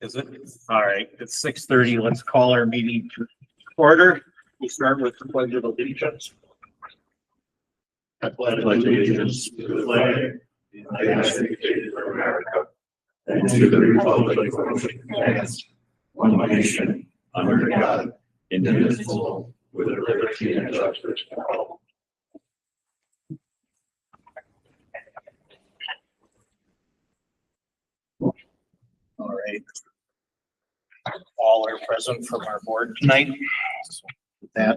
Is it? All right, it's 6:30. Let's call our meeting to order. We start with the pledge of allegiance. I pledge allegiance to the flag of the United States of America and to the republic for which it stands, one nation, under God, indivisible, with liberty and justice for all. All right. All are present from our board tonight. So with that,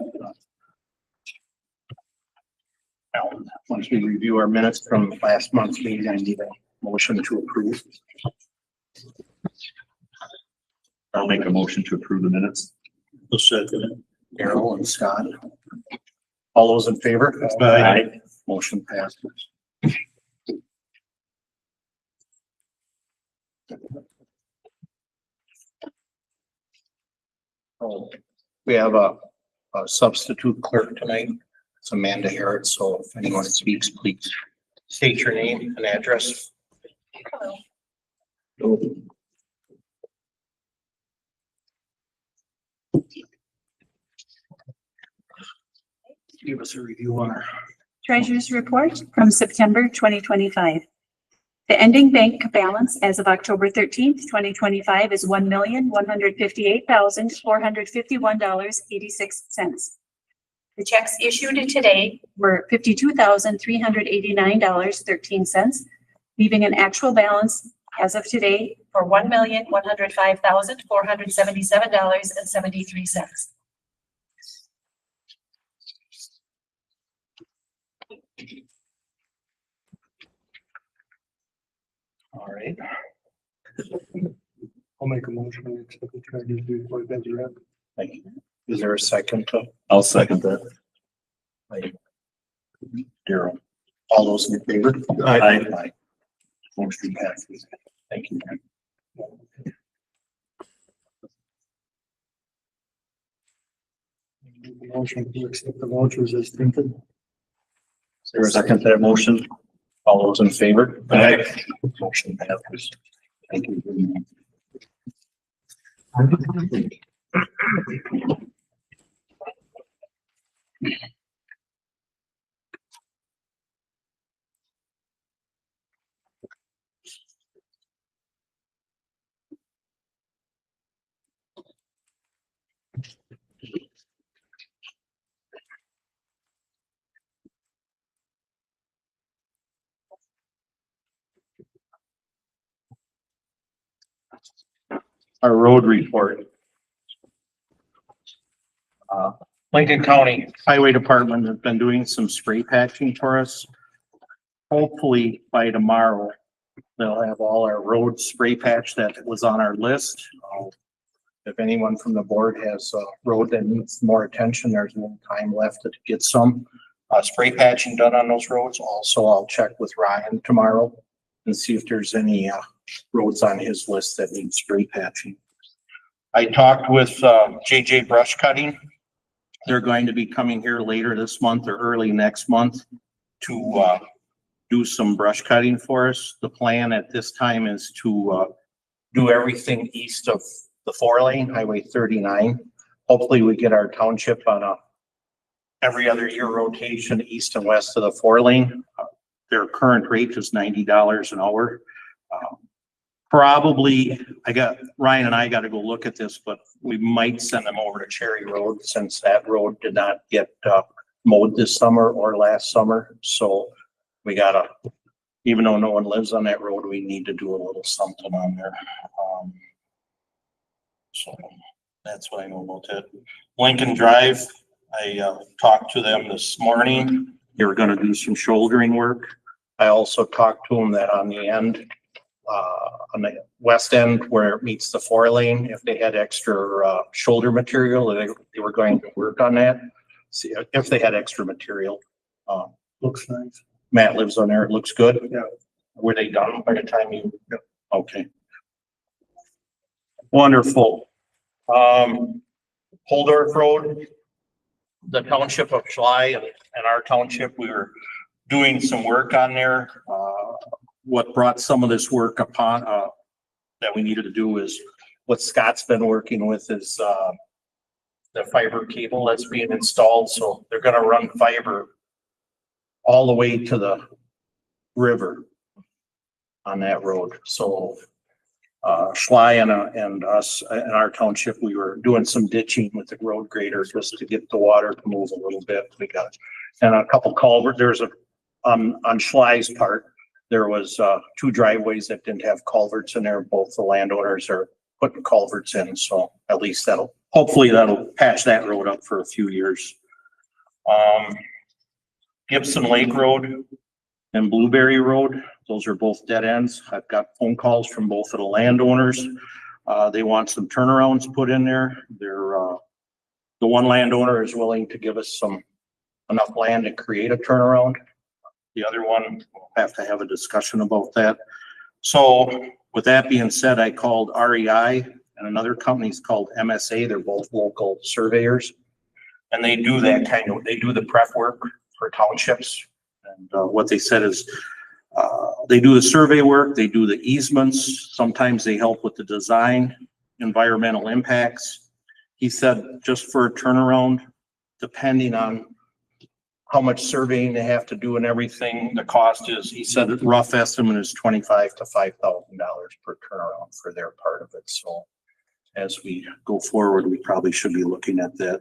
now, once we review our minutes from last month's meeting, I need a motion to approve. I'll make a motion to approve the minutes. The second, Darrell and Scott. All those in favor? Aye. Motion passes. Oh, we have a substitute clerk tonight. It's Amanda Harrod. So if anyone speaks, please state your name and address. Give us a review on our Treasurer's report from September 2025. The ending bank balance as of October 13th, 2025 is $1,158,451.86. The checks issued today were $52,389.13, leaving an actual balance as of today for $1,105,477.73. All right. I'll make a motion to accept the treasurer's report as read. Thank you. Is there a second to I'll second that. Darrell? All those in favor? Aye. Motion passes. Thank you. Make a motion to accept the vouchers as printed. Is there a second to that motion? All those in favor? Aye. Motion passes. Thank you. Our road report. Lincoln County Highway Department has been doing some spray patching for us. Hopefully by tomorrow, they'll have all our roads spray patch that was on our list. If anyone from the board has a road that needs more attention, there's no time left to get some spray patching done on those roads. Also, I'll check with Ryan tomorrow and see if there's any roads on his list that need spray patching. I talked with JJ Brush Cutting. They're going to be coming here later this month or early next month to do some brush cutting for us. The plan at this time is to do everything east of the 4-lane, Highway 39. Hopefully we get our township on a every other year rotation east and west of the 4-lane. Their current rate is $90 an hour. Probably, Ryan and I got to go look at this, but we might send them over to Cherry Road since that road did not get mowed this summer or last summer. So we gotta, even though no one lives on that road, we need to do a little something on there. So that's what I know about that. Lincoln Drive, I talked to them this morning. They were gonna do some shouldering work. I also talked to them that on the end, on the west end where it meets the 4-lane, if they had extra shoulder material, they were going to work on that. See if they had extra material. Looks nice. Matt lives on there. It looks good. Yeah. Were they done by the time you? Yeah. Okay. Wonderful. Holdorf Road, the township of Schley and our township, we were doing some work on there. What brought some of this work that we needed to do is what Scott's been working with is, the fiber cable that's being installed. So they're gonna run fiber all the way to the river on that road. So Schley and us in our township, we were doing some ditching with the road grader just to get the water to move a little bit. We got, and a couple culvert, there's a, on Schley's part, there was, two driveways that didn't have culverts in there. Both the landowners are putting culverts in. So at least hopefully that'll patch that road up for a few years. Gibson Lake Road and Blueberry Road, those are both dead ends. I've got phone calls from both of the landowners. They want some turnarounds put in there. The one landowner is willing to give us enough land to create a turnaround. The other one, we'll have to have a discussion about that. So with that being said, I called REI and another company's called MSA. They're both local surveyors. And they do that they do the prep work for townships. And what they said is, they do the survey work, they do the easements. Sometimes they help with the design, environmental impacts. He said just for a turnaround, depending on how much surveying they have to do and everything, the cost is, he said the rough estimate is $25,000 to $5,000 per turnaround for their part of it. So as we go forward, we probably should be looking at that.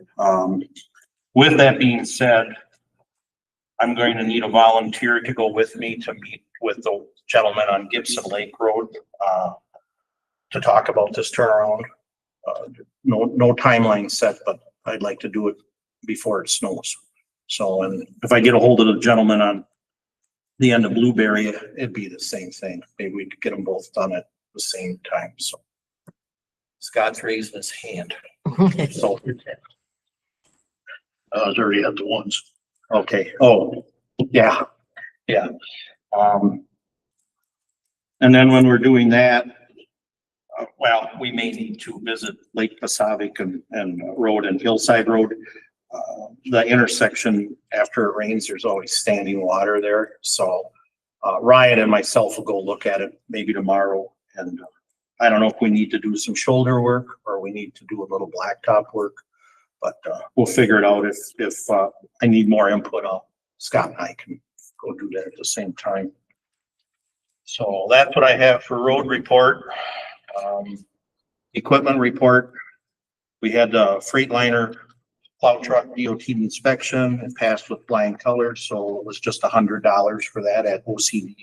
With that being said, I'm going to need a volunteer to go with me to meet with the gentleman on Gibson Lake Road, to talk about this turnaround. No timeline set, but I'd like to do it before it snows. So, and if I get a hold of the gentleman on the end of Blueberry, it'd be the same thing. Maybe we could get them both done at the same time. So Scott's raising his hand. So I was already at the ones. okay. Oh, yeah. Yeah. And then when we're doing that, well, we may need to visit Lake Pasavic and Road and Hillside Road. The intersection, after it rains, there's always standing water there. So Ryan and myself will go look at it maybe tomorrow. And I don't know if we need to do some shoulder work or we need to do a little blacktop work, but we'll figure it out. If I need more input, Scott and I can go do that at the same time. So that's what I have for road report. Equipment report. We had the Freightliner plow truck DOT inspection. It passed with flying colors, so it was just $100 for that at OCD.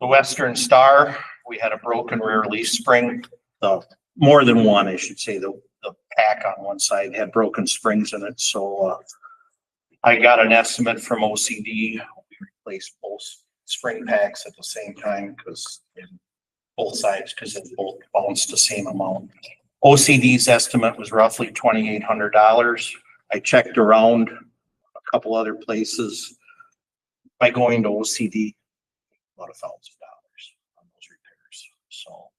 The Western Star, we had a broken rear leaf spring. More than one, I should say. The pack on one side had broken springs in it, so I got an estimate from OCD. We replaced both spring packs at the same time because both sides, because they both bounced the same amount. OCD's estimate was roughly $2,800. I checked around a couple other places. By going to OCD, about $1,000 on those repairs. So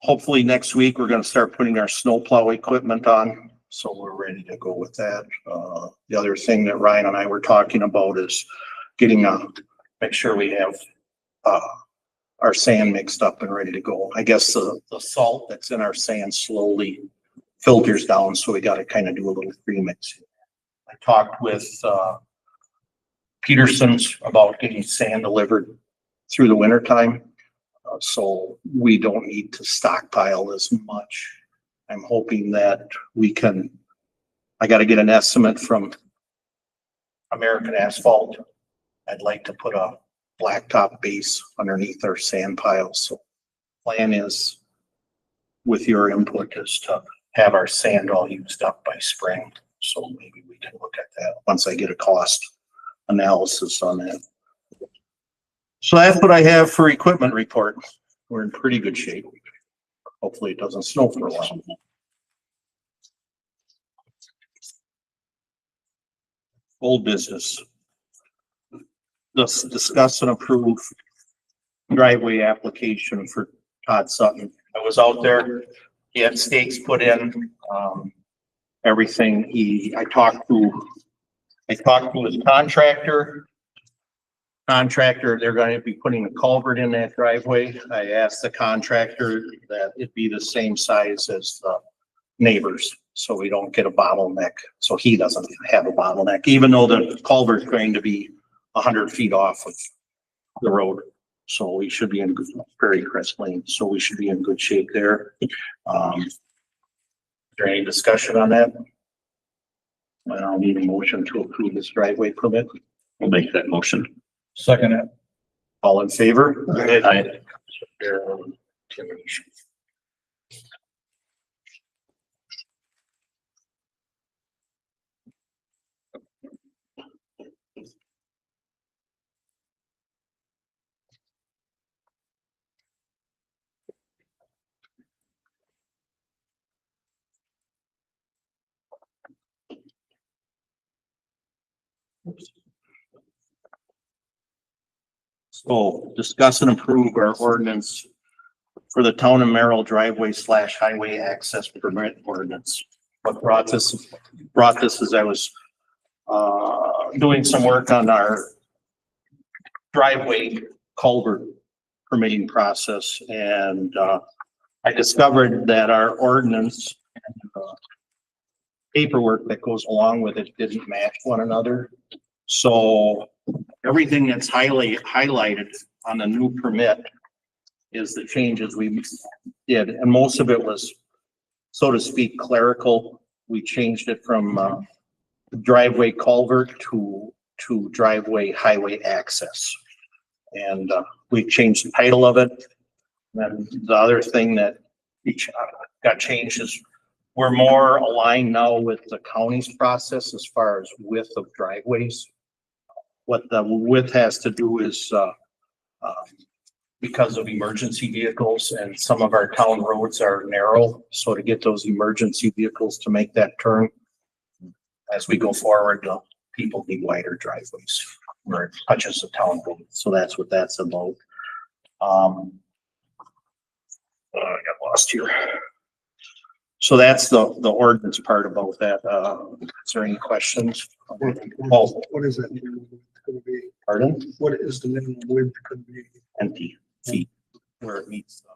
hopefully next week we're going to start putting our snowplow equipment on, so we're ready to go with that. The other thing that Ryan and I were talking about is getting make sure we have our sand mixed up and ready to go. I guess the salt that's in our sand slowly filters down, so we got to kind of do a little pre-mix. I talked with Peterson's about getting sand delivered through the winter time, so we don't need to stockpile as much. I'm hoping that we can, I got to get an estimate from American Asphalt. I'd like to put a blacktop base underneath our sand piles. So plan is, with your input, is to have our sand all used up by spring. So maybe we can look at that once I get a cost analysis on that. So that's what I have for equipment report. We're in pretty good shape. Hopefully it doesn't snow for a while. Old business. Discuss and approve driveway application for Todd Sutton. I was out there. He had stakes put in, everything. I talked to his contractor. contractor, they're going to be putting a culvert in that driveway. I asked the contractor that it be the same size as the neighbors, so we don't get a bottleneck. So he doesn't have a bottleneck, even though the culvert's going to be 100 feet off of the road. So we should be in good, very crisp lane, so we should be in good shape there. Is there any discussion on that? I'll need a motion to approve this driveway permit. I'll make that motion. Second it. All in favor? Aye. So discuss and approve our ordinance for the town of Merrill driveway / highway access permit ordinance. What brought this is I was doing some work on our driveway culvert permitting process, and I discovered that our ordinance and paperwork that goes along with it didn't match one another. So everything that's highlighted on the new permit is the changes we did, and most of it was, so to speak, clerical. We changed it from driveway culvert to driveway highway access. And we changed the title of it. And the other thing that got changed is we're more aligned now with the county's process as far as width of driveways. What the width has to do is because of emergency vehicles, and some of our town roads are narrow. So to get those emergency vehicles to make that turn, as we go forward, people need wider driveways where it touches the town road. So that's what that's about. I got lost here. So that's the ordinance part about that. Is there any questions? Oh, What is that minimum width gonna be? pardon? What is the minimum width gonna be? Empty feet where it meets the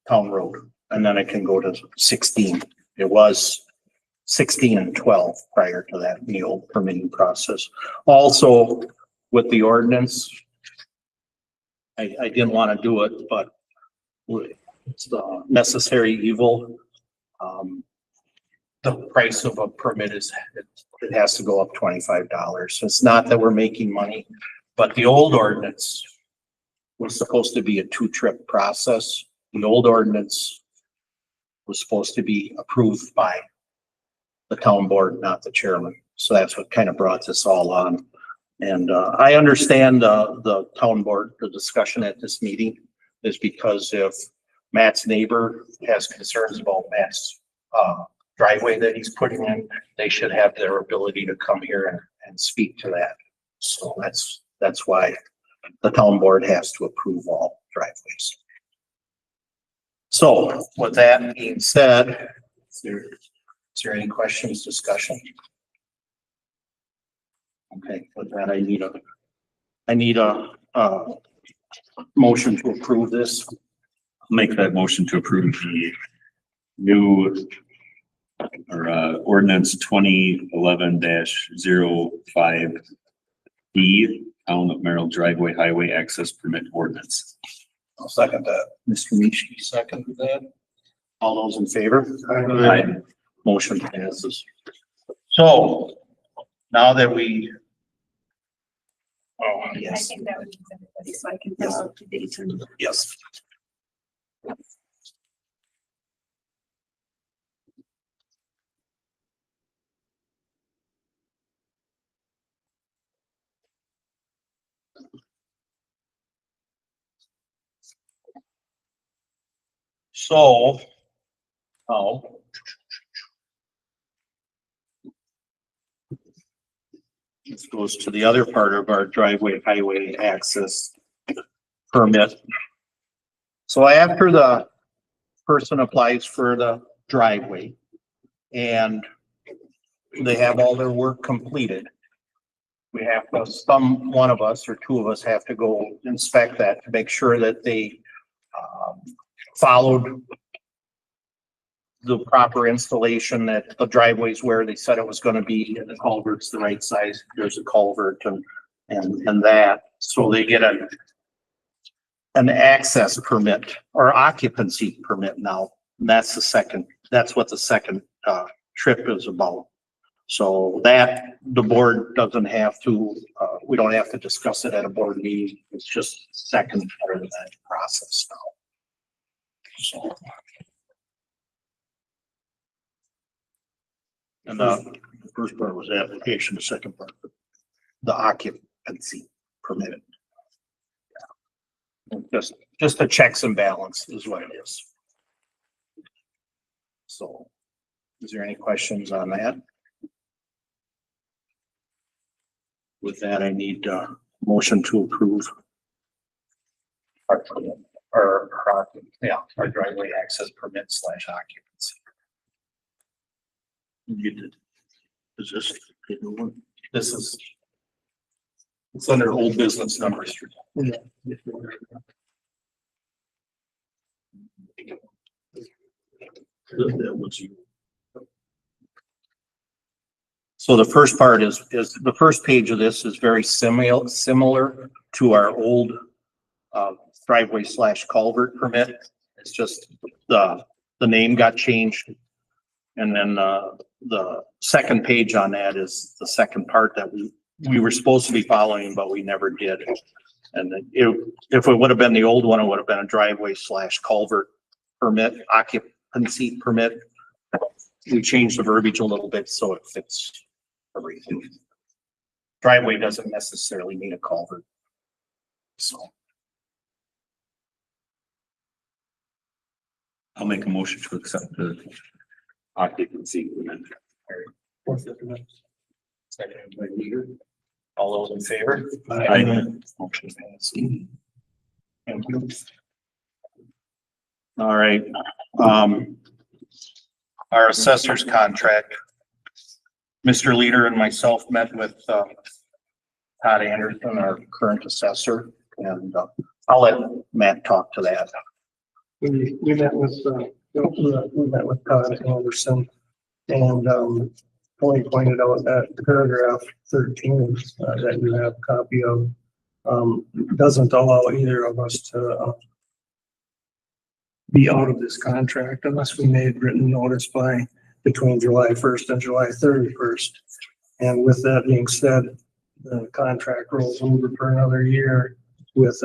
town road. And then it can go to 16. It was 16 and 12 prior to that in the old permitting process. Also with the ordinance, I didn't want to do it, but it's the necessary evil. The price of a permit is, it has to go up $25. It's not that we're making money, but the old ordinance was supposed to be a 2-trip process. The old ordinance was supposed to be approved by the town board, not the chairman. So that's what kind of brought this all on. And I understand the town board, the discussion at this meeting is because if Matt's neighbor has concerns about Matt's driveway that he's putting in, they should have their ability to come here and speak to that. So that's why the town board has to approve all driveways. So with that being said, is there any questions, discussion? Okay, with that, I need a motion to approve this. Make that motion to approve the new ordinance 2011-05 D, Town of Merrill driveway highway access permit ordinance. I'll second that. Mr. Mischke, second that. All those in favor? Aye. Motion passes. So now that we, oh, I yes, think that would be everybody, so I can fill out the dates and yes. So, this goes to the other part of our driveway highway access permit. So after the person applies for the driveway and they have all their work completed, we have to, one of us or two of us have to go inspect that to make sure that they followed the proper installation, that the driveway's where they said it was gonna be, and the culvert's the right size, there's a culvert and that, so they get an access permit or occupancy permit now. And that's what the second trip is about. So that the board doesn't have to, we don't have to discuss it at a board meeting. It's just second part of that process now. So. And the first part was the application, the second part, the occupancy permit. Yeah. Just a checks and balance is what it is. So, is there any questions on that? With that, I need a motion to approve our driveway access permit / occupancy. You did. Is this the new one? This is. It's under old business number 3. Yeah. That was you. So the first part is the first page of this is very similar to our old driveway / culvert permit. It's just the name got changed. And then the second page on that is the second part that we were supposed to be following, but we never did. And if it would have been the old one, it would have been a driveway / culvert permit, occupancy permit. We changed the verbiage a little bit so it fits everything. Driveway doesn't necessarily mean a culvert. So. I'll make a motion to accept the occupancy amendment. Second by Leader. All those in favor? Aye. Motion passes. Thank you. All right, our assessor's contract. Mr. Leader and myself met with Todd Anderson, our current assessor, and I'll let Matt talk to that. We met with Todd Anderson, and Tony pointed out that paragraph 13 that you have a copy of doesn't allow either of us to be out of this contract unless we made written notice by between July 1st and July 31st. And with that being said, the contract rolls over for another year with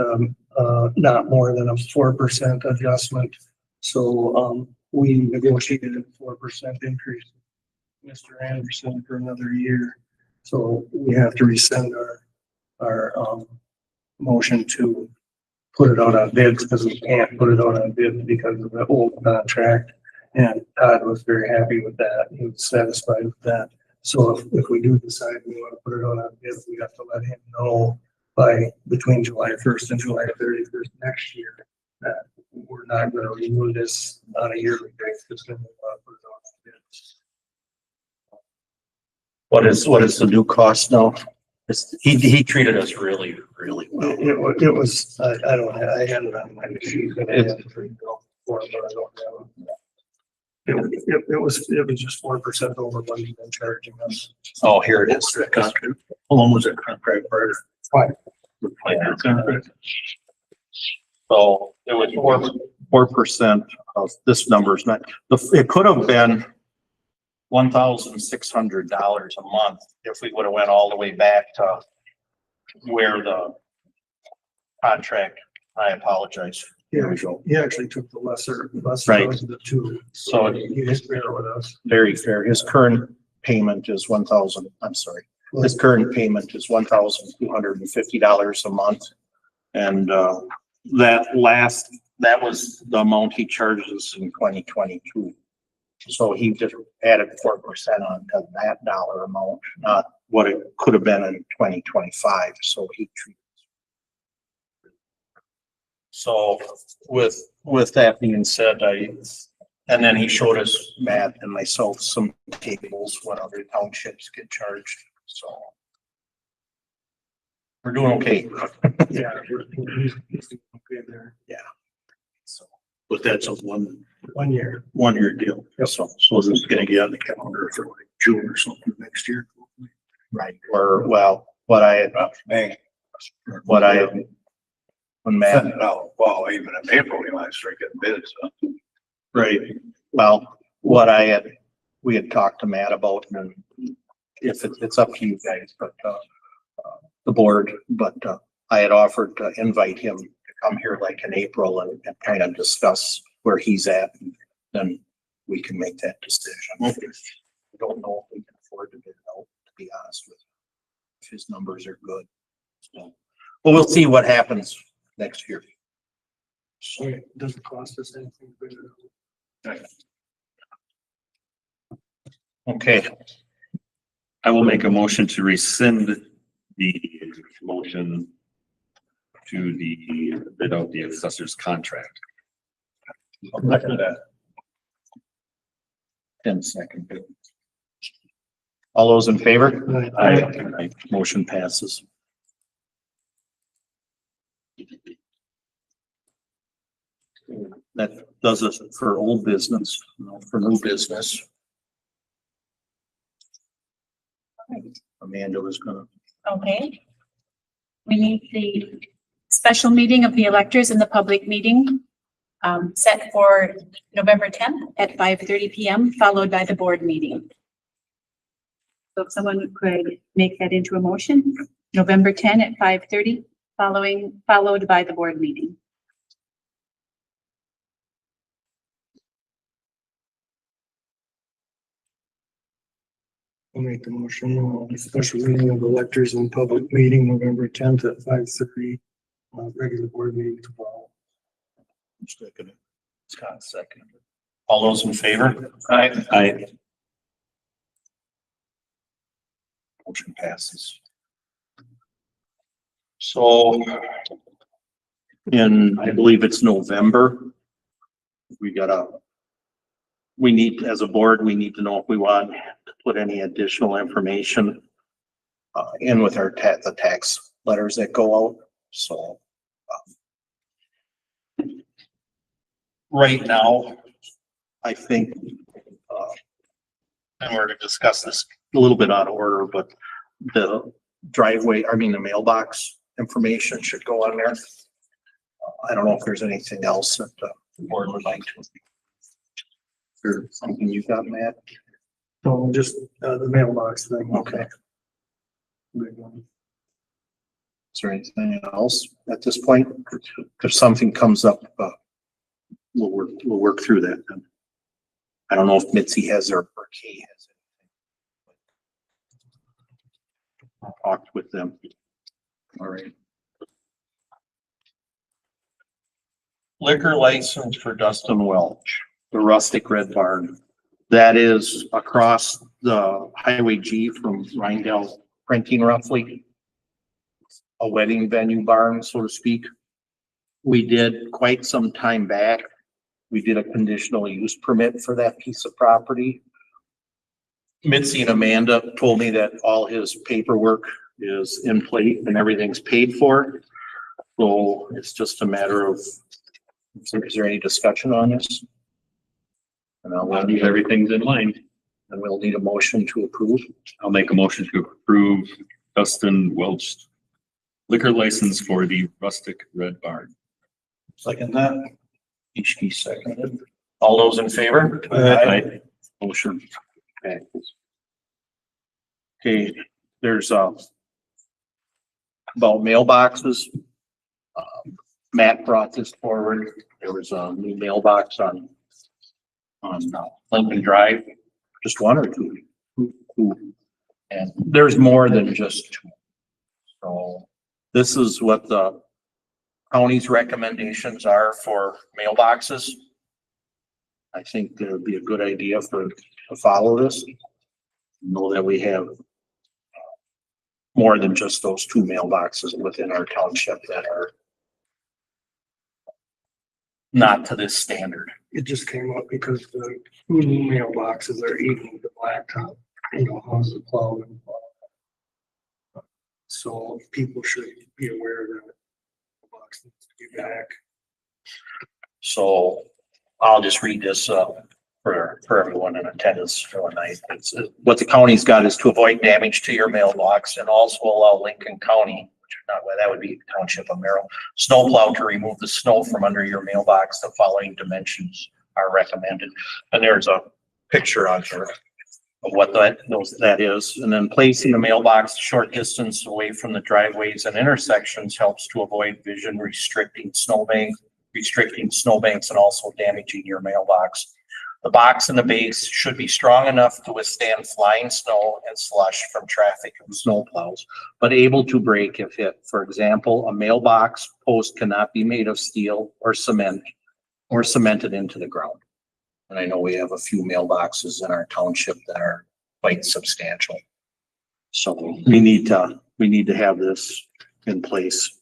not more than a 4% adjustment. So we negotiated a 4% increase, Mr. Anderson, for another year. So we have to rescind our motion to put it out on bids because we can't put it out on bids because of the old contract. And Todd was very happy with that. He was satisfied with that. So if we do decide we want to put it out on bids, we have to let him know by between July 1st and July 31st next year that we're not going to renew this on a yearly basis. Going to put it out on bids. What is the new cost now? He treated us really well. It was, I don't have, I had it on my sheet. But I had to go for it, but I don't have it. It was just 4% over what he's been charging us. Oh, here it is. How long was that contract for? 5-year contract. So it was 4% of this number is not, it could have been $1,600 a month if we would have went all the way back to where the contract, I apologize. Here we go. He actually took the lesser Right. of the two. So he is fair with us. Very fair. His current payment is his current payment is $1,250 a month. And that was the amount he charged us in 2022. So he just added 4% onto that dollar amount, not what it could have been in 2025. So he treated. So with that being said, and then he showed us, Matt and myself, some tables, what other townships get charged. So We're doing okay. Yeah. He's okay there. So, But that's a 1 year. 1 year deal. Yep. So it's gonna get on the calendar for like June or something next year. right, or, well, what I had, when Matt, No, well, even in April, we might start getting bids. right, well, we had talked to Matt about, and if it's up to you guys, but, the board, but, I had offered to invite him to come here like in April and kind of discuss where he's at, and then we can make that decision. I don't know if we can afford to bid it out, to be honest with you, if his numbers are good. So, well, we'll see what happens next year. So it doesn't cost us anything. Okay, I will make a motion to rescind the motion to the bid out the assessor's contract. After that, 10 seconds. All those in favor? Aye. Motion passes. That does it for old business. Now for new business, Amanda was gonna, Okay. We need the special meeting of the electors in the public meeting set for November 10th at 5:30 PM, followed by the board meeting. So if someone could make that into a motion, November 10 at 5:30, followed by the board meeting. I'll make the motion on a special meeting of electors in public meeting November 10th at 5:30. Regular board meeting tomorrow. Scott second. All those in favor? Aye. Motion passes. So I believe it's November. We need, as a board, we need to know if we want to put any additional information in with our the tax letters that go out. So right now, I think, and we're to discuss this a little bit out of order, but the the mailbox information should go on there. I don't know if there's anything else that the board would like to. Or something you got, Matt? No, just the mailbox thing. Okay. Big one. Is there anything else at this point? If something comes up, we'll work through that then. I don't know if Mitzi has or Kay has anything. I'll talk with them. All right. Liquor license for Dustin Welch, the Rustic Red Barn. That is across the Highway G from Rindell Printing roughly. A wedding venue barn, so to speak. We did quite some time back. We did a conditional use permit for that piece of property. Mitzi and Amanda told me that all his paperwork is in place and everything's paid for. So it's just a matter of, is there any discussion on this? And Well, everything's in line. and we'll need a motion to approve. I'll make a motion to approve Dustin Welch liquor license for the Rustic Red Barn. Second that. Ishki seconded. All those in favor? Aye. Motion. Okay. Okay, there's about mailboxes. Matt brought this forward. There was a new mailbox on Lincoln Drive, just one or two. And there's more than just two. So this is what the county's recommendations are for mailboxes. I think it would be a good idea to follow this. Know that we have more than just those two mailboxes within our township that are not to this standard. It just came up because the new mailboxes are eating the blacktop, how's the plow and So people should be aware that the box needs to be back. So I'll just read this, for everyone in attendance for tonight. It's, what the county's got is to avoid damage to your mailbox and also allow Lincoln County, which is not, well, that would be Township of Merrill, snowplow to remove the snow from under your mailbox. The following dimensions are recommended. And there's a picture on here of what that is. And then placing the mailbox a short distance away from the driveways and intersections helps to avoid vision restricting snowbanks and also damaging your mailbox. The box and the base should be strong enough to withstand flying snow and slush from traffic and snowplows, but able to break if hit. For example, a mailbox post cannot be made of steel or cement or cemented into the ground. And I know we have a few mailboxes in our township that are quite substantial. So we need to have this in place.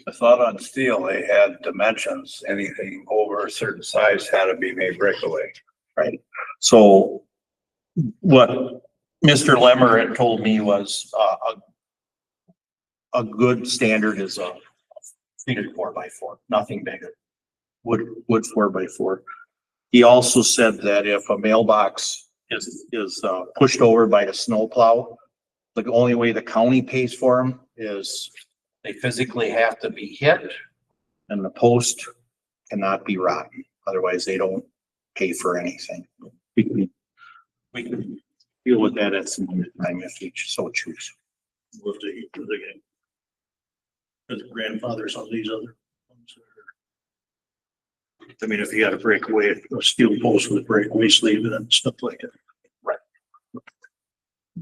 I thought on steel, they had dimensions, anything over a certain size had to be made breakaway. Right. So what Mr. Lemmer had told me was, a good standard is a treated 4x4, nothing bigger. Wood 4x4. He also said that if a mailbox is pushed over by a snowplow, the only way the county pays for them is they physically have to be hit and the post cannot be rotten. Otherwise, they don't pay for anything. We can deal with that at some time if we so choose. Was the grandfathers on these other ones? I mean, if you had a breakaway, a steel post with a breakaway sleeve and stuff like that. Right.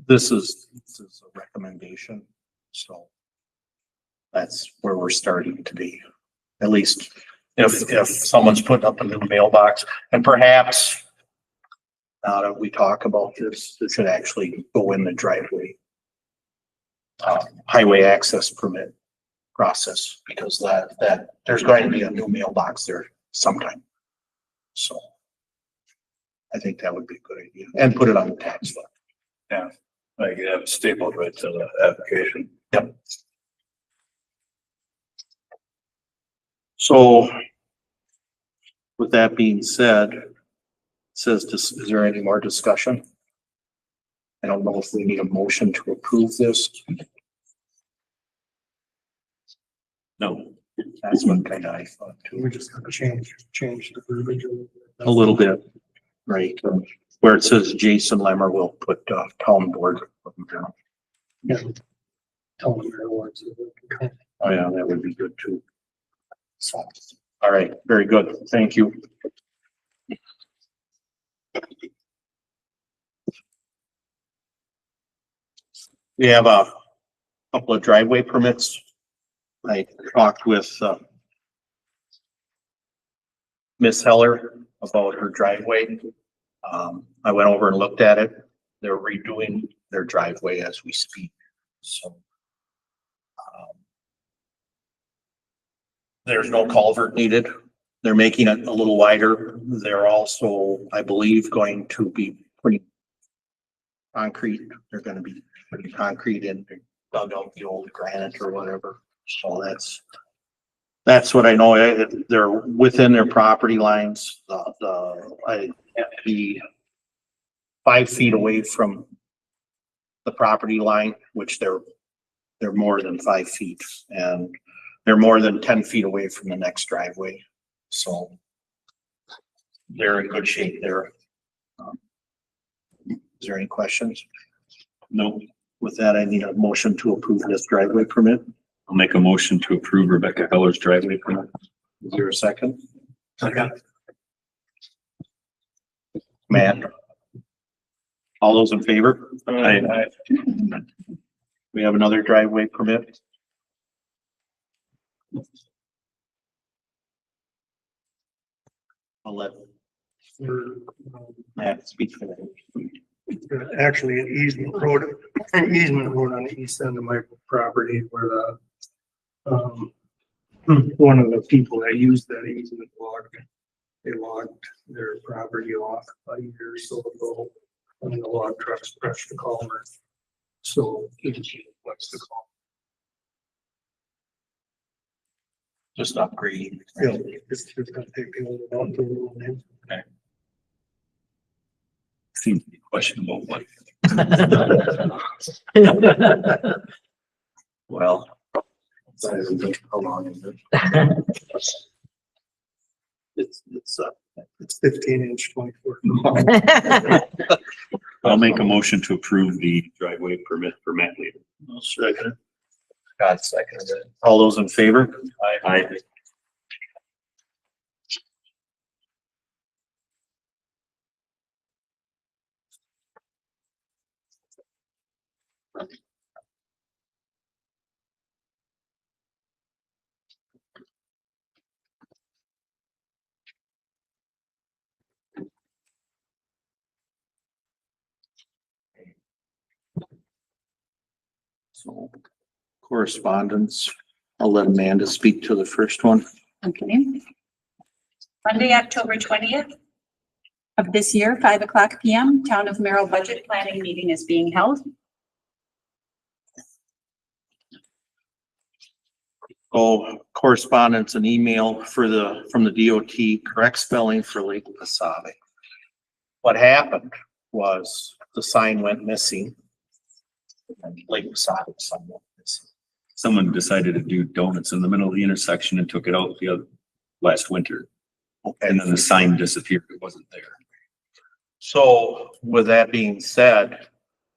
This is a recommendation, so that's where we're starting to be. At least if someone's putting up a new mailbox, and perhaps now that we talk about this, it should actually go in the driveway highway access permit process, because that there's going to be a new mailbox there sometime. So I think that would be a good idea, and put it on the tax list. Yeah, like you have it stapled right to the application. Yep. So with that being said, is there any more discussion? I don't know if we need a motion to approve this. No. That's what kind of I thought too. We're just gonna change the verbiage A little bit, right? Where it says Jason Lemmer, will put town board. Yeah. Tell them their words. Oh yeah, that would be good too. So, all right, very good. Thank you. We have a couple of driveway permits. I talked with Miss Heller about her driveway. I went over and looked at it. They're redoing their driveway as we speak. So there's no culvert needed. They're making it a little wider. They're also, I believe, going to be putting concrete. They're going to be putting concrete in, dug out the old granite or whatever. So that's what I know. They're within their property lines. I have to be 5 feet away from the property line, which they're more than 5 feet, and they're more than 10 feet away from the next driveway. So they're in good shape there. Is there any questions? No. With that, I need a motion to approve this driveway permit. I'll make a motion to approve Rebecca Heller's driveway permit. Is there a second? Second. Matt? All those in favor? Aye. We have another driveway permit. I'll let Matt speak for that. Actually, an easement road on the east end of my property where one of the people that used that easement they logged their property off a year or so ago when the log trucks crushed the culvert. So What's the call? Just upgrading. yeah, it's gonna take people to know the rule name. Seems to be questionable, but Well, How long is it? It's 15-inch, 24. I'll make a motion to approve the driveway permit for Matt Leader. I'll second it. God seconded it. All those in favor? Aye. So correspondence, I'll let Amanda speak to the first one. Okay. Monday, October 20th of this year, 5:00 PM, Town of Merrill Budget Planning Meeting is being held. Oh, correspondence and email from the DOT, correct spelling for Lake Passaic. What happened was the sign went missing. And Lake Passaic sign went missing. Someone decided to do donuts in the middle of the intersection and took it out last winter. And then the sign disappeared. It wasn't there. So with that being said,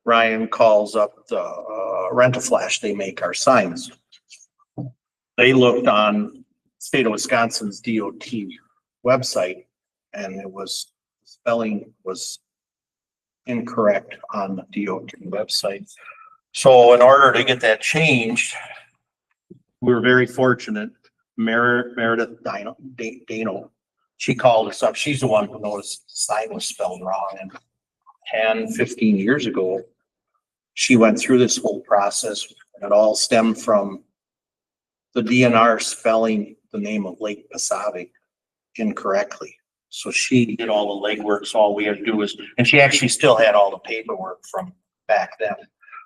Ryan calls up the Rent-A-Flash. They make our signs. They looked on state of Wisconsin's DOT website and it was, spelling was incorrect on the DOT website. So in order to get that changed, we were very fortunate. Meredith Dano, she called us up. She's the one who noticed the sign was spelled wrong. And 10, 15 years ago, she went through this whole process. And it all stemmed from the DNR spelling the name of Lake Passaic incorrectly. So she did all the legwork. So all we had to do was, and she actually still had all the paperwork from back then.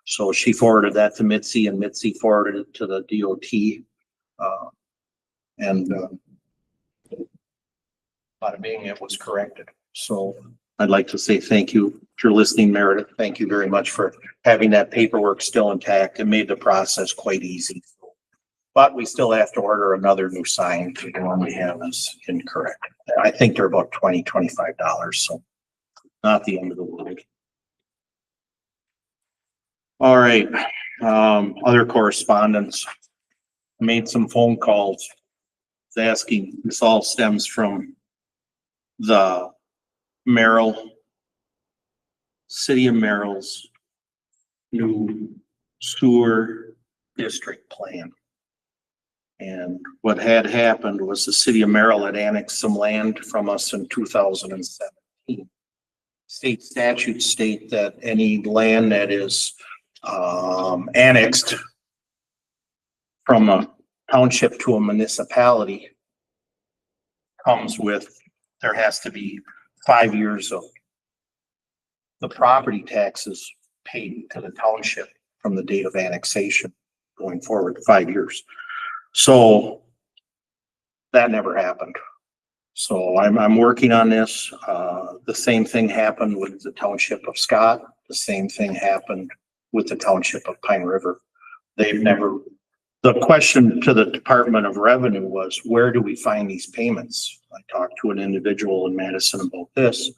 So she forwarded that to Mitzi and Mitzi forwarded it to the DOT. Bada bing, it was corrected. So I'd like to say thank you. If you're listening, Meredith, thank you very much for having that paperwork still intact. It made the process quite easy. But we still have to order another new sign. The one we have is incorrect. I think they're about $20-25, so not the end of the world. All right, other correspondence. Made some phone calls asking, this all stems from the City of Merrill's new sewer district plan. And what had happened was the City of Merrill had annexed some land from us in 2017. State statutes state that any land that is annexed from a township to a municipality comes with, there has to be 5 years of the property taxes paid to the township from the date of annexation going forward, 5 years. So that never happened. So I'm working on this. The same thing happened with the township of Scott. The same thing happened with the township of Pine River. The question to the Department of Revenue was, where do we find these payments? I talked to an individual in Madison about this.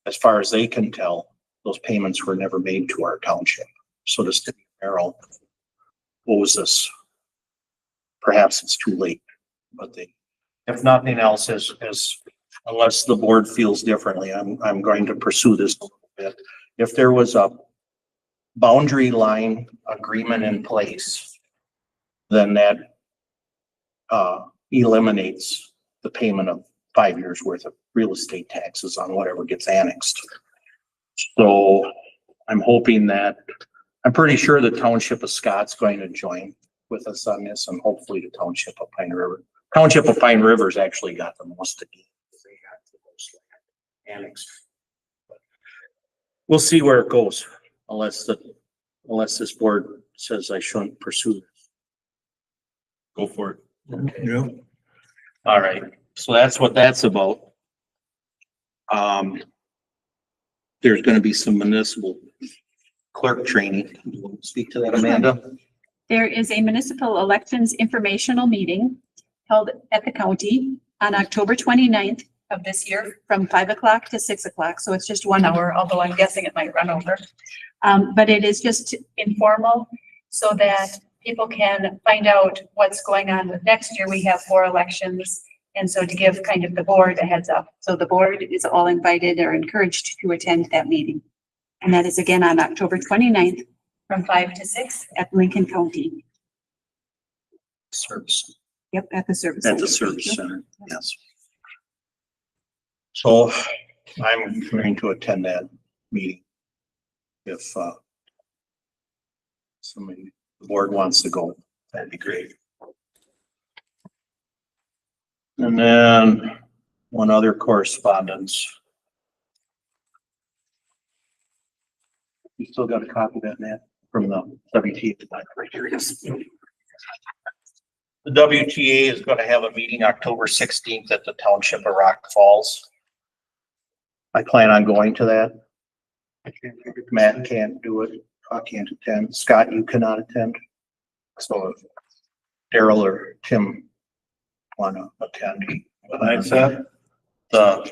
As far as they can tell, those payments were never made to our township. So the City of Merrill owes us. Perhaps it's too late, but if nothing else, unless the board feels differently, I'm going to pursue this a little bit. If there was a boundary line agreement in place, then that eliminates the payment of 5 years worth of real estate taxes on whatever gets annexed. So I'm hoping that, I'm pretty sure the township of Scott's going to join with us on this, and hopefully the township of Pine River. Township of Pine River's actually got the most to gain. They got the most land annexed. But we'll see where it goes, unless the unless this board says I shouldn't pursue this. Go for it. Yeah. All right, so that's what that's about. There's gonna be some municipal clerk training. You want to speak to that, Amanda? There is a municipal elections informational meeting held at the county on October 29th of this year from 5 o'clock to 6 o'clock. So it's just 1 hour, although I'm guessing it might run over. But it is just informal so that people can find out what's going on with next year. We have 4 elections. And so to give kind of the board a heads up. So the board is all invited or encouraged to attend that meeting. And that is again on October 29th from 5 to 6 at Lincoln County. Service, Yep, at the service. at the center. service center, yes. So I'm going to attend that meeting. If, somebody, the board wants to go, that'd be great. And then one other correspondence. You still got a copy of that, Matt, from the WTA? Right here it is. The WTA is going to have a meeting October 16th at the Township of Rock Falls. I plan on going to that. Matt can't do it. I can't attend. Scott, you cannot attend. So if Daryl or Tim want to attend. Tonight's that? The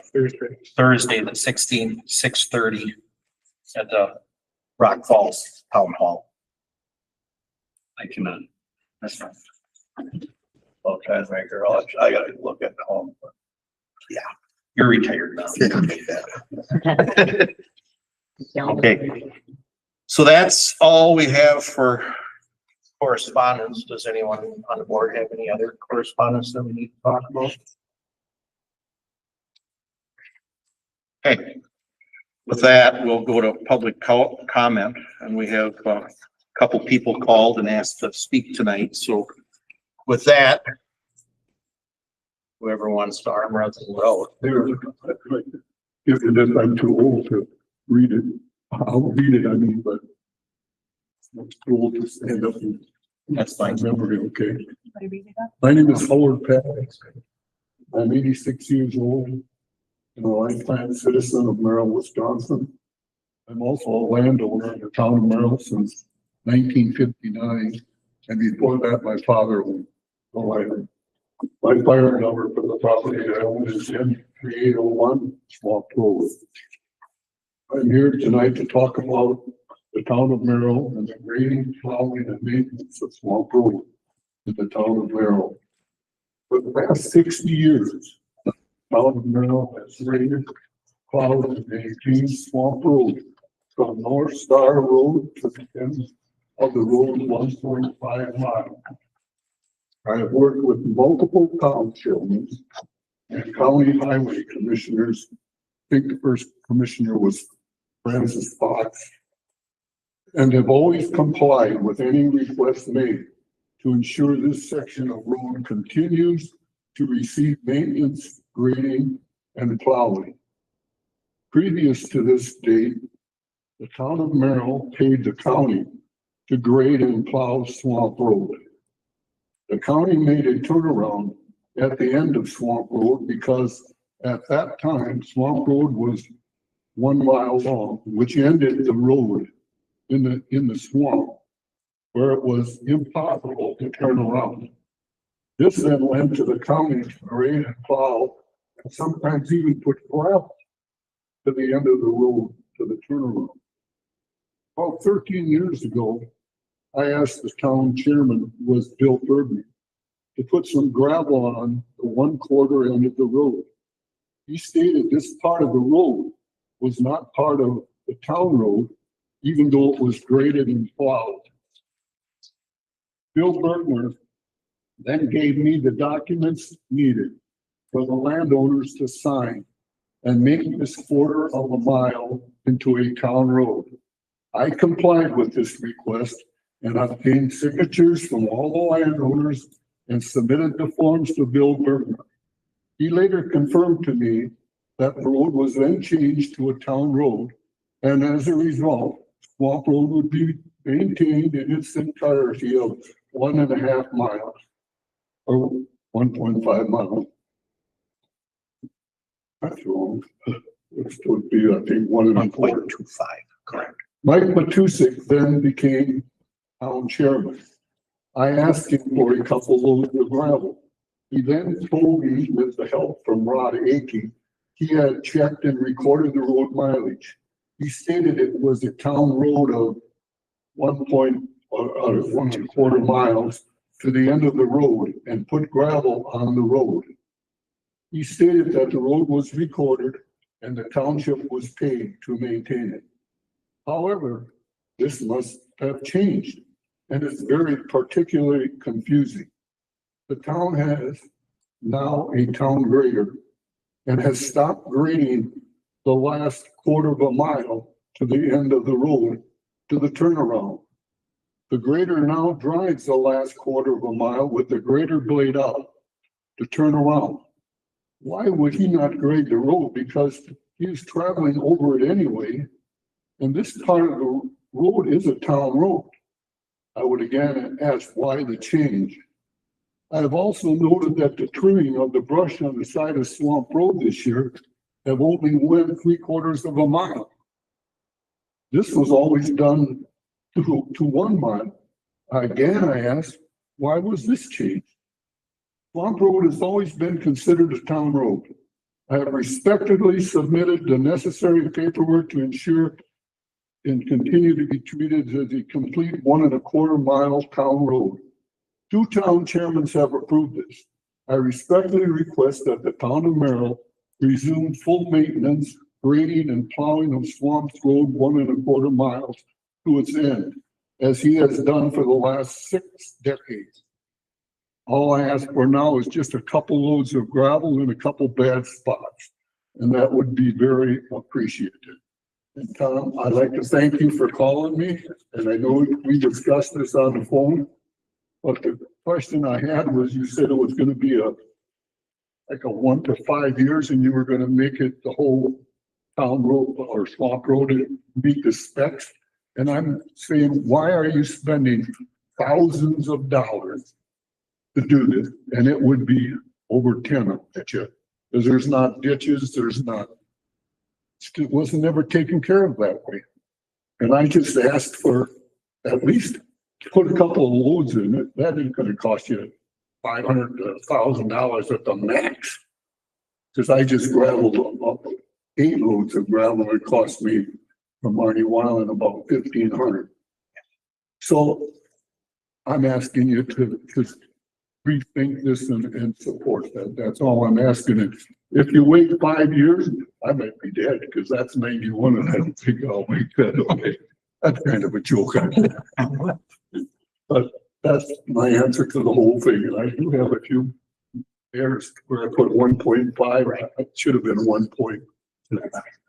Thursday, the 16th, 6:30 at the Rock Falls Town Hall. I cannot. That's fine. I'll try to make her, I gotta look at the home. Yeah, you're retired now. You can make that. Okay. So that's all we have for correspondence. Does anyone on the board have any other correspondence that we need to talk about? Okay. With that, we'll go to public comment, and we have a couple people called and asked to speak tonight. So with that, whoever wants to arm wrestle it out. If it is, I'm too old to read it. I'll read it, I mean, but I'm too old to stand up and That's fine. remember it, okay? Everybody read it up? My name is Howard Peck. I'm 86 years old and a lifetime citizen of Merrill, Wisconsin. I'm also a landowner in the town of Merrill since 1959. And before that, my father owned the land. My fire number for the property I own is M3801 Swamp Road. I'm here tonight to talk about the town of Merrill and the grading, plowing, and maintenance of Swamp Road in the town of Merrill. For the past 60 years, the town of Merrill has graded, plowed, and maintained Swamp Road from North Star Road to the end of the road 1.5 miles. I have worked with multiple townships and county highway commissioners. I think the first commissioner was Francis Fox, and have always complied with any request made to ensure this section of road continues to receive maintenance, grading, and plowing. Previous to this date, the town of Merrill paid the county to grade and plow Swamp Road. The county made a turnaround at the end of Swamp Road because at that time, Swamp Road was 1 mile long, which ended the road in the swamp where it was impossible to turn around. This then led to the county to grade and plow and sometimes even put gravel to the end of the road to the turnaround. About 13 years ago, I asked the town chairman, who was Bill Bergman, to put some gravel on the 1/4 end of the road. He stated this part of the road was not part of the town road, even though it was graded and plowed. Bill Bergman then gave me the documents needed for the landowners to sign and make this 1/4 mile into a town road. I complied with this request and obtained signatures from all the landowners and submitted the forms to Bill Bergman. He later confirmed to me that the road was then changed to a town road, and as a result, Swamp Road would be maintained in its entirety of 1.5 miles or 1.5 miles. That's wrong. It would be, I think, 1.25. 1.25, correct. Mike Matusik then became town chairman. I asked him for a couple loads of gravel. He then told me, with the help from Rod Akey, he had checked and recorded the road mileage. He stated it was a town road of 1.25 miles to the end of the road and put gravel on the road. He stated that the road was recorded and the township was paid to maintain it. However, this must have changed, and it's very particularly confusing. The town has now a town grader and has stopped grading the last 1/4 mile to the end of the road to the turnaround. The grader now drives the last 1/4 mile with the grader blade out to turn around. Why would he not grade the road? Because he's traveling over it anyway. And this part of the road is a town road. I would again ask why the change. I have also noted that the trimming of the brush on the side of Swamp Road this year have only went 3/4 mile. This was always done to 1 mile. Again, I ask, why was this changed? Swamp Road has always been considered a town road. I have respectfully submitted the necessary paperwork to ensure and continue to be treated as a complete 1.25 mile town road. 2 town chairmen have approved this. I respectfully request that the town of Merrill resume full maintenance, grading and plowing of Swamp Road 1.25 miles to its end, as he has done for the last 6 decades. All I ask for now is just a couple loads of gravel in a couple bad spots, and that would be very appreciated. And Tom, I'd like to thank you for calling me, and I know we discussed this on the phone, but the question I had was, you said it was gonna be like a 1 to 5 years, and you were gonna make it the whole town road or Swamp Road and meet the specs. And I'm saying, why are you spending thousands of dollars to do this? And it would be over 10 at you, because there's not ditches, there's not, it wasn't ever taken care of that way. And I just asked for at least put a couple of loads in it. That ain't gonna cost you $500 to $1,000 at the max. Because I just gravelled up 8 loads of gravel. It cost me from Marty Weiland about $1,500. So I'm asking you to rethink this and support that. That's all I'm asking. And if you wait 5 years, I might be dead, because that's 91 and I don't think I'll make that away. That's kind of a joke. But that's my answer to the whole thing. And I do have a few errors where I put 1.5. It should have been 1.25.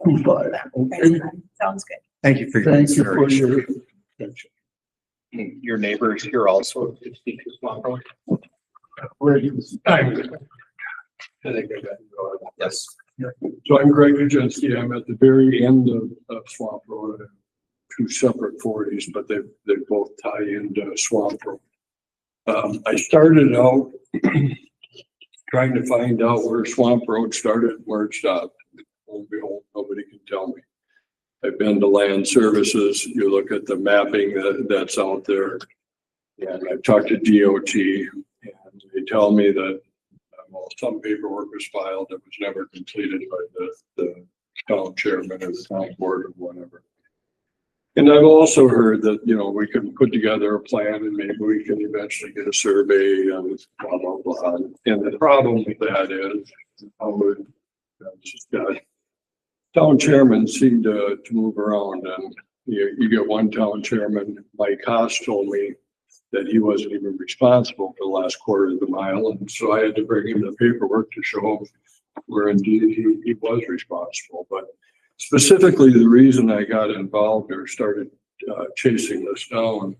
Okay. Sounds good. Thank you for your Thank you for consideration. your attention. Your neighbor is here also. Yes. So I'm Greg Kaczynski. I'm at the very end of Swamp Road. I have 2 separate 40s, but they both tie into Swamp Road. I started out trying to find out where Swamp Road started and where it stopped. Lo and behold, nobody can tell me. I've been to Land Services. You look at the mapping that's out there. And I've talked to DOT, and they tell me that well, some paperwork was filed that was never completed by the town chairman or the town board or whatever. And I've also heard that, you know, we can put together a plan and maybe we can eventually get a survey and blah, blah, blah. And the problem with that is, town chairmen seem to move around, and you get one town chairman. Mike Haas told me that he wasn't even responsible for the last 1/4 mile. And so I had to bring him the paperwork to show him where indeed he was responsible. But specifically, the reason I got involved or started chasing this down,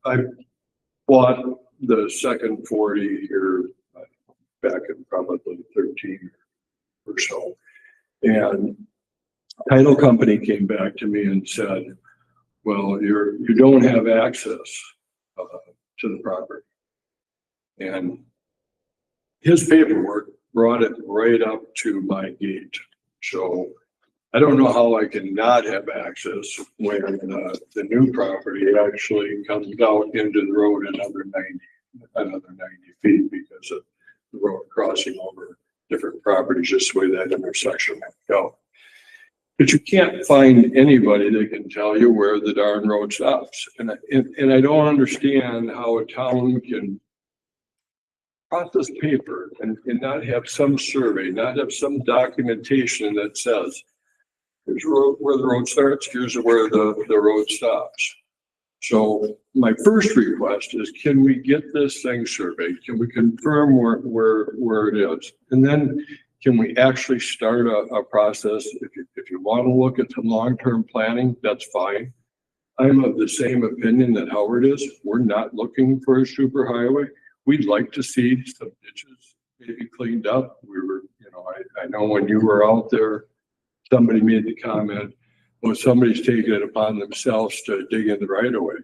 I bought the second 40 here back in probably 13 or so. And title company came back to me and said, Well, you don't have access, to the property. And his paperwork brought it right up to my gate. So I don't know how I can not have access when the new property actually comes out into the road another 90 feet because of the road crossing over different properties, just the way that intersection would go. But you can't find anybody that can tell you where the darn road stops. And I don't understand how a town can process paper and not have some survey, not have some documentation that says, here's where the road starts, here's where the road stops. So my first request is, can we get this thing surveyed? Can we confirm where it is? And then can we actually start a process? If you want to look at some long-term planning, that's fine. I'm of the same opinion that Howard is. We're not looking for a superhighway. We'd like to see some ditches maybe cleaned up. We were, I know when you were out there, somebody made the comment, well, somebody's taking it upon themselves to dig in the right of way.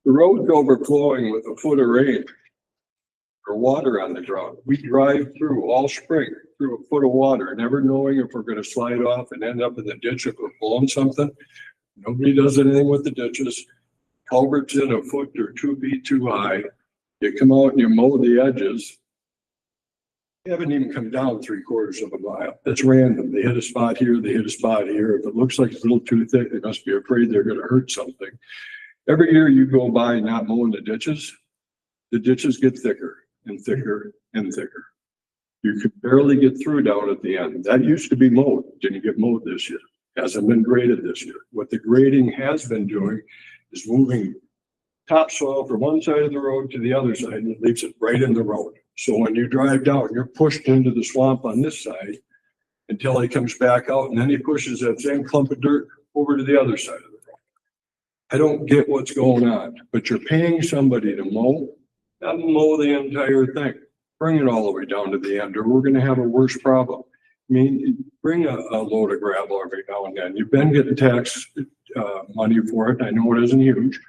The road's overflowing with a foot of rain or water on the ground. We drive through all spring through a foot of water, never knowing if we're going to slide off and end up in the ditch if we're blowing something. Nobody does anything with the ditches. Culverts in a foot or 2 feet too high. You come out and you mow the edges. They haven't even come down 3/4 of a mile. That's random. They hit a spot here, they hit a spot here. If it looks like it's a little too thick, they must be afraid they're going to hurt something. Every year you go by not mowing the ditches get thicker and thicker and thicker. You could barely get through down at the end. That used to be mowed. Didn't get mowed this year. Hasn't been graded this year. What the grading has been doing is moving topsoil from one side of the road to the other side, and it leaves it right in the road. So when you drive down, you're pushed into the swamp on this side until he comes back out, and then he pushes that same clump of dirt over to the other side of the road. I don't get what's going on, but you're paying somebody to mow, not mow the entire thing. Bring it all the way down to the end, or we're gonna have a worse problem. I mean, bring a load of gravel every now and then. You've been getting tax money for it. I know it isn't huge,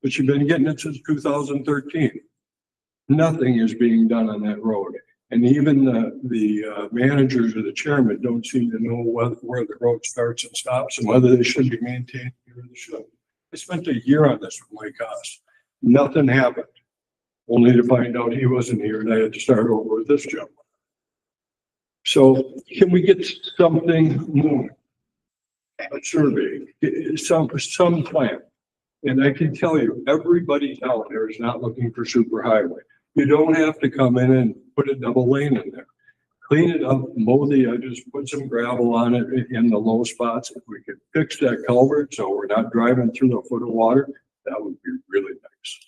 but you've been getting it since 2013. Nothing is being done on that road. And even the managers or the chairman don't seem to know where the road starts and stops and whether they should be maintained or they shouldn't. I spent a year on this with Mike Haas. Nothing happened, only to find out he wasn't here and I had to start over with this job. So can we get something moving? A survey, some plan. And I can tell you, everybody out there is not looking for superhighway. You don't have to come in and put a double lane in there. Clean it up, mow the edges, put some gravel on it in the low spots. If we could fix that culvert so we're not driving through the foot of water, that would be really nice.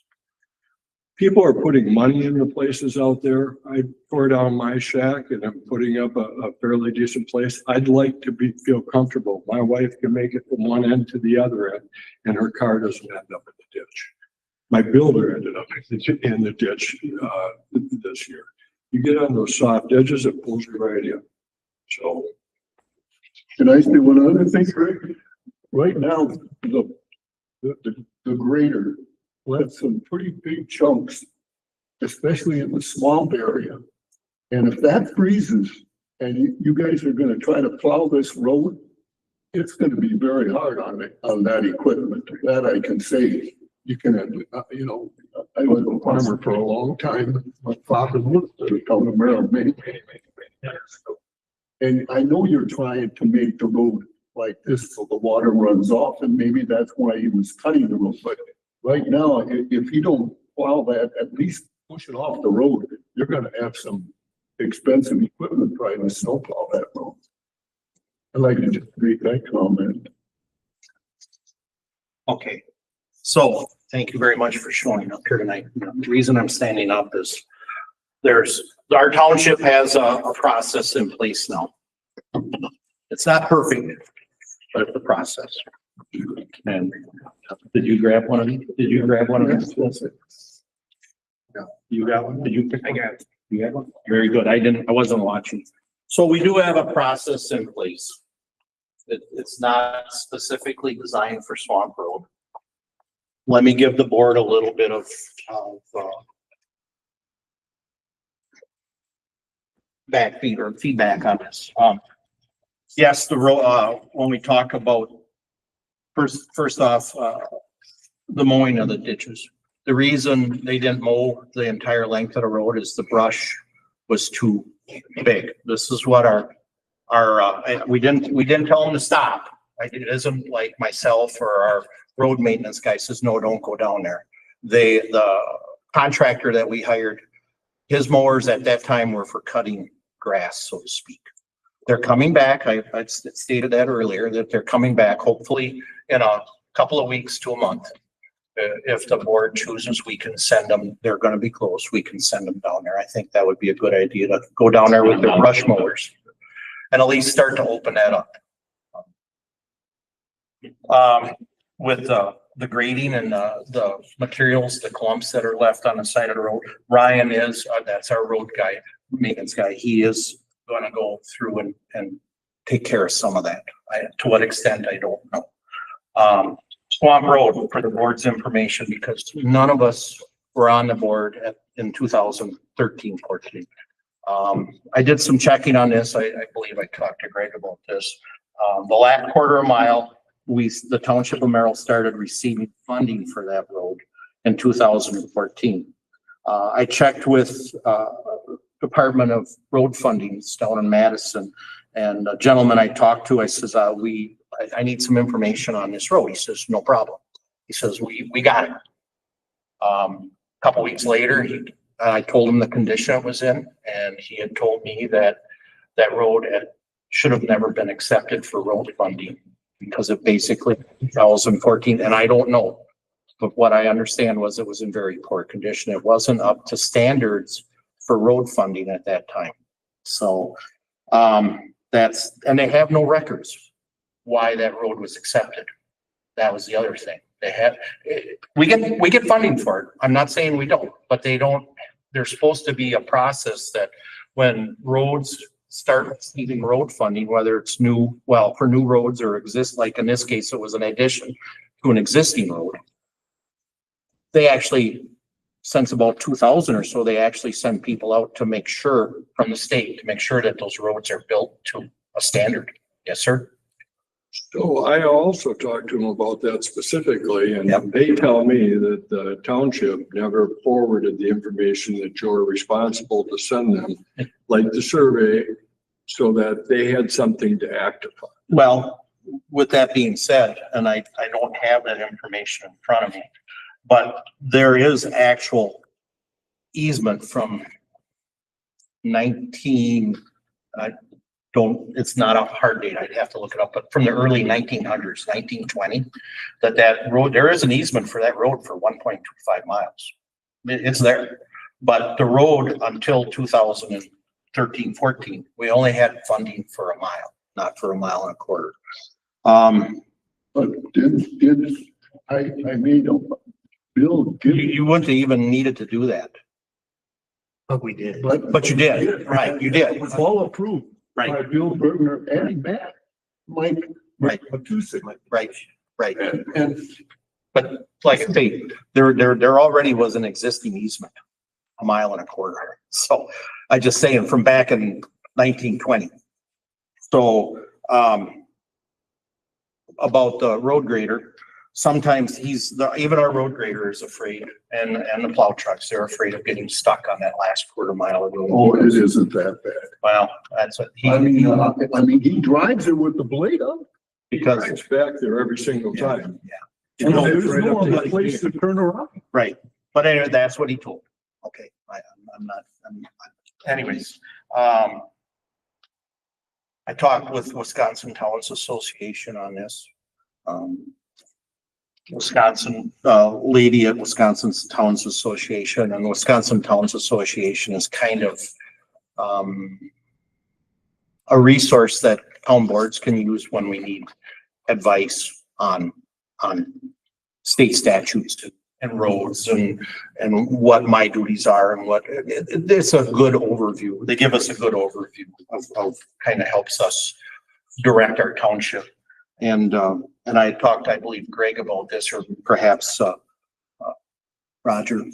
People are putting money into places out there. I tore down my shack and I'm putting up a fairly decent place. I'd like to feel comfortable. My wife can make it from one end to the other end and her car doesn't end up in the ditch. My builder ended up in the ditch this year. You get on those soft edges, it pulls you right in. So. Can I say one other thing, Greg? Right now, the grader left some pretty big chunks, especially in the swamp area. And if that freezes and you guys are gonna try to plow this road, it's gonna be very hard on that equipment. That I can say. You can, I was a farmer for a long time. My father lived in the town of Merrill many years ago. And I know you're trying to make the road like this so the water runs off, and maybe that's why he was cutting the road. But right now, if you don't plow that, at least push it off the road, you're gonna have some expensive equipment trying to snowplow that road. I'd like to just make that comment. Okay. So thank you very much for showing up here tonight. The reason I'm standing up is our township has a process in place now. It's not perfect, but it's a process. And did you grab one of them? Did you grab one of them? No. You got one? Did you? I got it. You got one? Very good. I wasn't watching. So we do have a process in place. It's not specifically designed for Swamp Road. let me give the board a little bit of backbeat or feedback on this. Yes, when we talk about first off, the mowing of the ditches. The reason they didn't mow the entire length of the road is the brush was too big. This is what we didn't tell them to stop. It isn't like myself or our road maintenance guy says, no, don't go down there. The contractor that we hired, his mowers at that time were for cutting grass, so to speak. They're coming back. I stated that earlier, that they're coming back hopefully in a couple of weeks to a month. If the board chooses, we can send them, they're gonna be close, we can send them down there. I think that would be a good idea to go down there with their brush mowers and at least start to open that up. With the grading and the materials, the clumps that are left on the side of the road, Ryan is, that's our road guy, maintenance guy. He is gonna go through and take care of some of that. To what extent, I don't know. Swamp Road, for the board's information, because none of us were on the board in 2013, 14. I did some checking on this. I believe I talked to Greg about this. The last quarter of a mile, the Township of Merrill started receiving funding for that road in 2014. I checked with Department of Road Fundings down in Madison, and a gentleman I talked to, I says, I need some information on this road. He says, no problem. He says, we got it. Couple weeks later, I told him the condition it was in, and he had told me that that road should have never been accepted for road funding because of basically 2014. And I don't know, but what I understand was it was in very poor condition. It wasn't up to standards for road funding at that time. So, and they have no records why that road was accepted. That was the other thing. We get funding for it. I'm not saying we don't, but there's supposed to be a process that when roads start receiving road funding, whether it's for new roads or like in this case, it was an addition to an existing road. They actually, since about 2000 or so, they actually send people out to make sure from the state to make sure that those roads are built to a standard. Yes, sir. So I also talked to them about that specifically, and they tell me that the township never forwarded the information that you're responsible to send them, like the survey, so that they had something to act upon. Well, with that being said, and I don't have that information in front of me, but there is actual easement from it's not a hard date, I'd have to look it up, but from the early 1900s, 1920, that road, there is an easement for that road for 1.25 miles. It's there, but the road until 2013, 14, we only had funding for a mile, not for a mile and a quarter. But I made a bill. You wouldn't have even needed to do that. But we did. But you did, right, you did. It was all approved by Right, Bill Bergner and Matt, Mike. Right. Matusik. right. And But like I say, there already was an existing easement, a mile and a quarter. So I just saying from back in 1920. So, about the road grader, sometimes even our road grader is afraid, and the plow trucks, they're afraid of getting stuck on that last quarter mile of road. oh, it isn't that bad. Well, that's what I mean, he drives it with the blade up. because, It's back there every single time. yeah. And there's no other place to turn around. Right, but anyway, that's what he told me. Okay, anyways, I talked with Wisconsin Towns Association on this. Wisconsin, lady at Wisconsin Towns Association, and Wisconsin Towns Association is kind of, a resource that town boards can use when we need advice on state statutes and roads and what my duties are and what, it's a good overview. They give us a good overview of kind of helps us direct our township. And I talked, I believe, Greg about this, or perhaps Roger.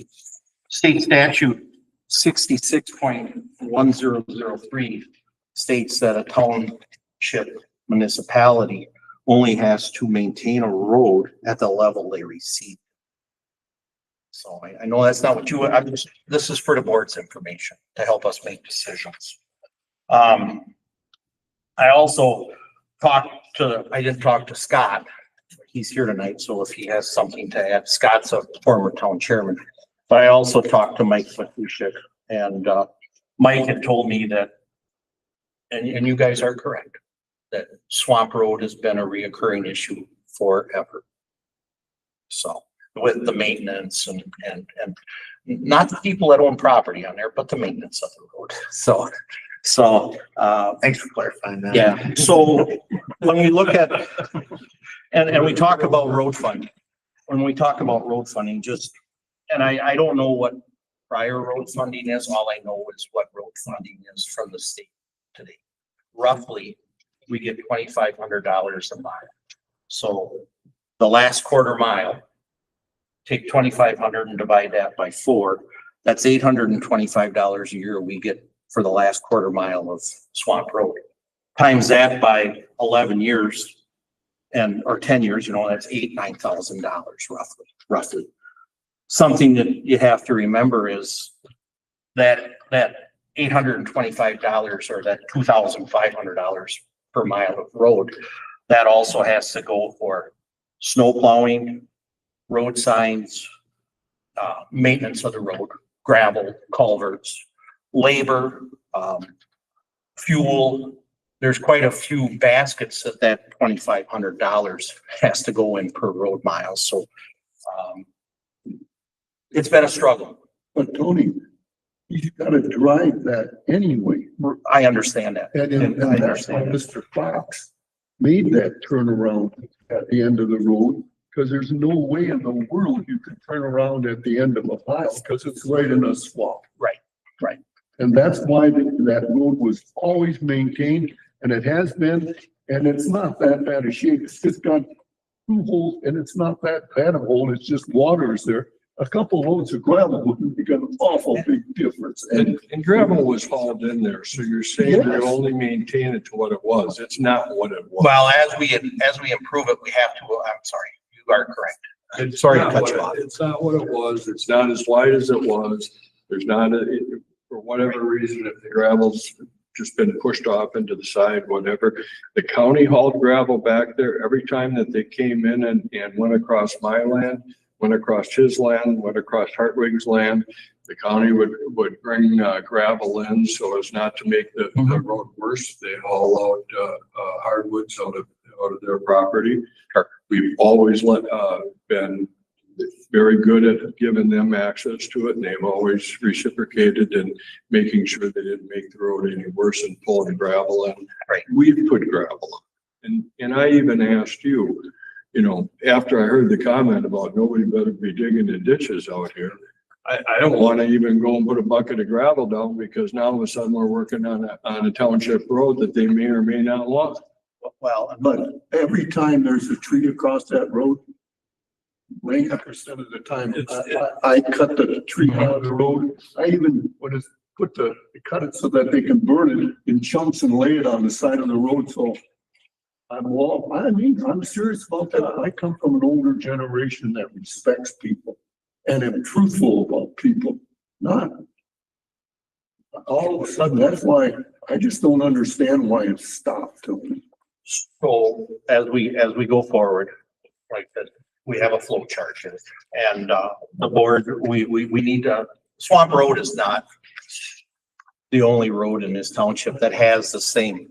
State statute 66.1003 states that a township municipality only has to maintain a road at the level they receive. So I know that's not what this is for the board's information to help us make decisions. I also I didn't talk to Scott. He's here tonight, so if he has something to add, Scott's a former town chairman. But I also talked to Mike Matushik, and Mike had told me that, and you guys are correct, that Swamp Road has been a reoccurring issue forever. So with the maintenance and not the people that own property on there, but the maintenance of the road. So Thanks for clarifying that. yeah, so when we look at, and we talk about road funding, when we talk about road funding, and I don't know what prior road funding is, all I know is what road funding is from the state today. Roughly, we get $2,500 a mile. So the last quarter mile, take 2,500 and divide that by 4, that's $825 a year we get for the last quarter mile of Swamp Road. Times that by 11 years or 10 years, that's $9,000 roughly. Something that you have to remember is that $825 or that $2,500 per mile of road, that also has to go for snow plowing, road signs, maintenance of the road, gravel, culverts, labor, fuel. There's quite a few baskets that $2,500 has to go in per road mile. So it's been a struggle. But Tony, you gotta drive that anyway. I understand that. And I that's why understand. Mr. Fox made that turnaround at the end of the road, because there's no way in the world you could turn around at the end of a mile, because it's right in a swamp. Right. And that's why that road was always maintained, and it has been, and it's not that bad a shape. It's just got 2 holes, and it's not that bad a hole, it's just water's there. A couple loads of gravel would make an awful big difference. And gravel was hauled in there, so you're saying they only maintain it to what it was. It's not what it was. Well, as we improve it, we have to, I'm sorry, you are correct. It's Sorry to not cut what you off. It's not what it was. It's not as wide as it was. There's not for whatever reason, if the gravel's just been pushed off into the side, whatever. The county hauled gravel back there every time that they came in and went across my land, went across his land, went across Hartwig's land. The county would bring gravel in so as not to make the road worse. They haul out hardwoods out of their property. We've always been very good at giving them access to it, and they've always reciprocated in making sure they didn't make the road any worse and pulling gravel in. Right. We've put gravel in. And I even asked you, after I heard the comment about nobody better be digging the ditches out here, I don't want to even go and put a bucket of gravel down, because now all of a sudden we're working on a township road that they may or may not want. Well, But every time there's a tree across that road, 90% of the time, I cut the tree out of the road. I even cut it so that they can burn it in chunks and lay it on the side of the road. So I'm serious about that. I come from an older generation that respects people and am truthful about people, not all of a sudden. That's why I just don't understand why it stopped. so as we go forward, like that, we have a flow chart here, and the board, we need to. Swamp Road is not the only road in this township that has the same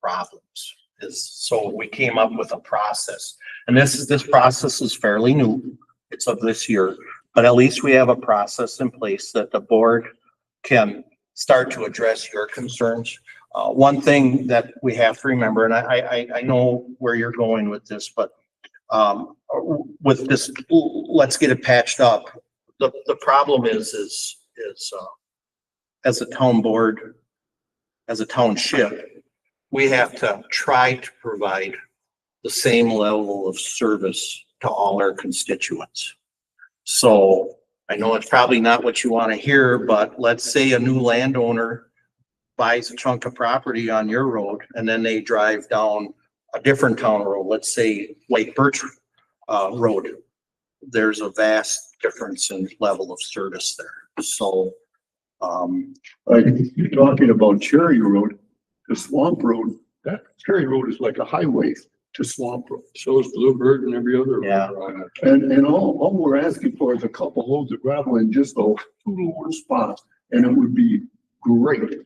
problems. So we came up with a process, and this process is fairly new. It's of this year, but at least we have a process in place that the board can start to address your concerns. One thing that we have to remember, and I know where you're going with this, but with this, let's get it patched up. The problem is as a town board, as a township, we have to try to provide the same level of service to all our constituents. So I know it's probably not what you want to hear, but let's say a new landowner buys a chunk of property on your road and then they drive down a different town road, let's say White Birch Road. There's a vast difference in level of service there. So, You're talking about Cherry Road, the Swamp Road, that Cherry Road is like a highway to Swamp Road. So is Bluebird and every other. road Yeah. around it. And all we're asking for is a couple loads of gravel in just a 2 load spots, and it would be great.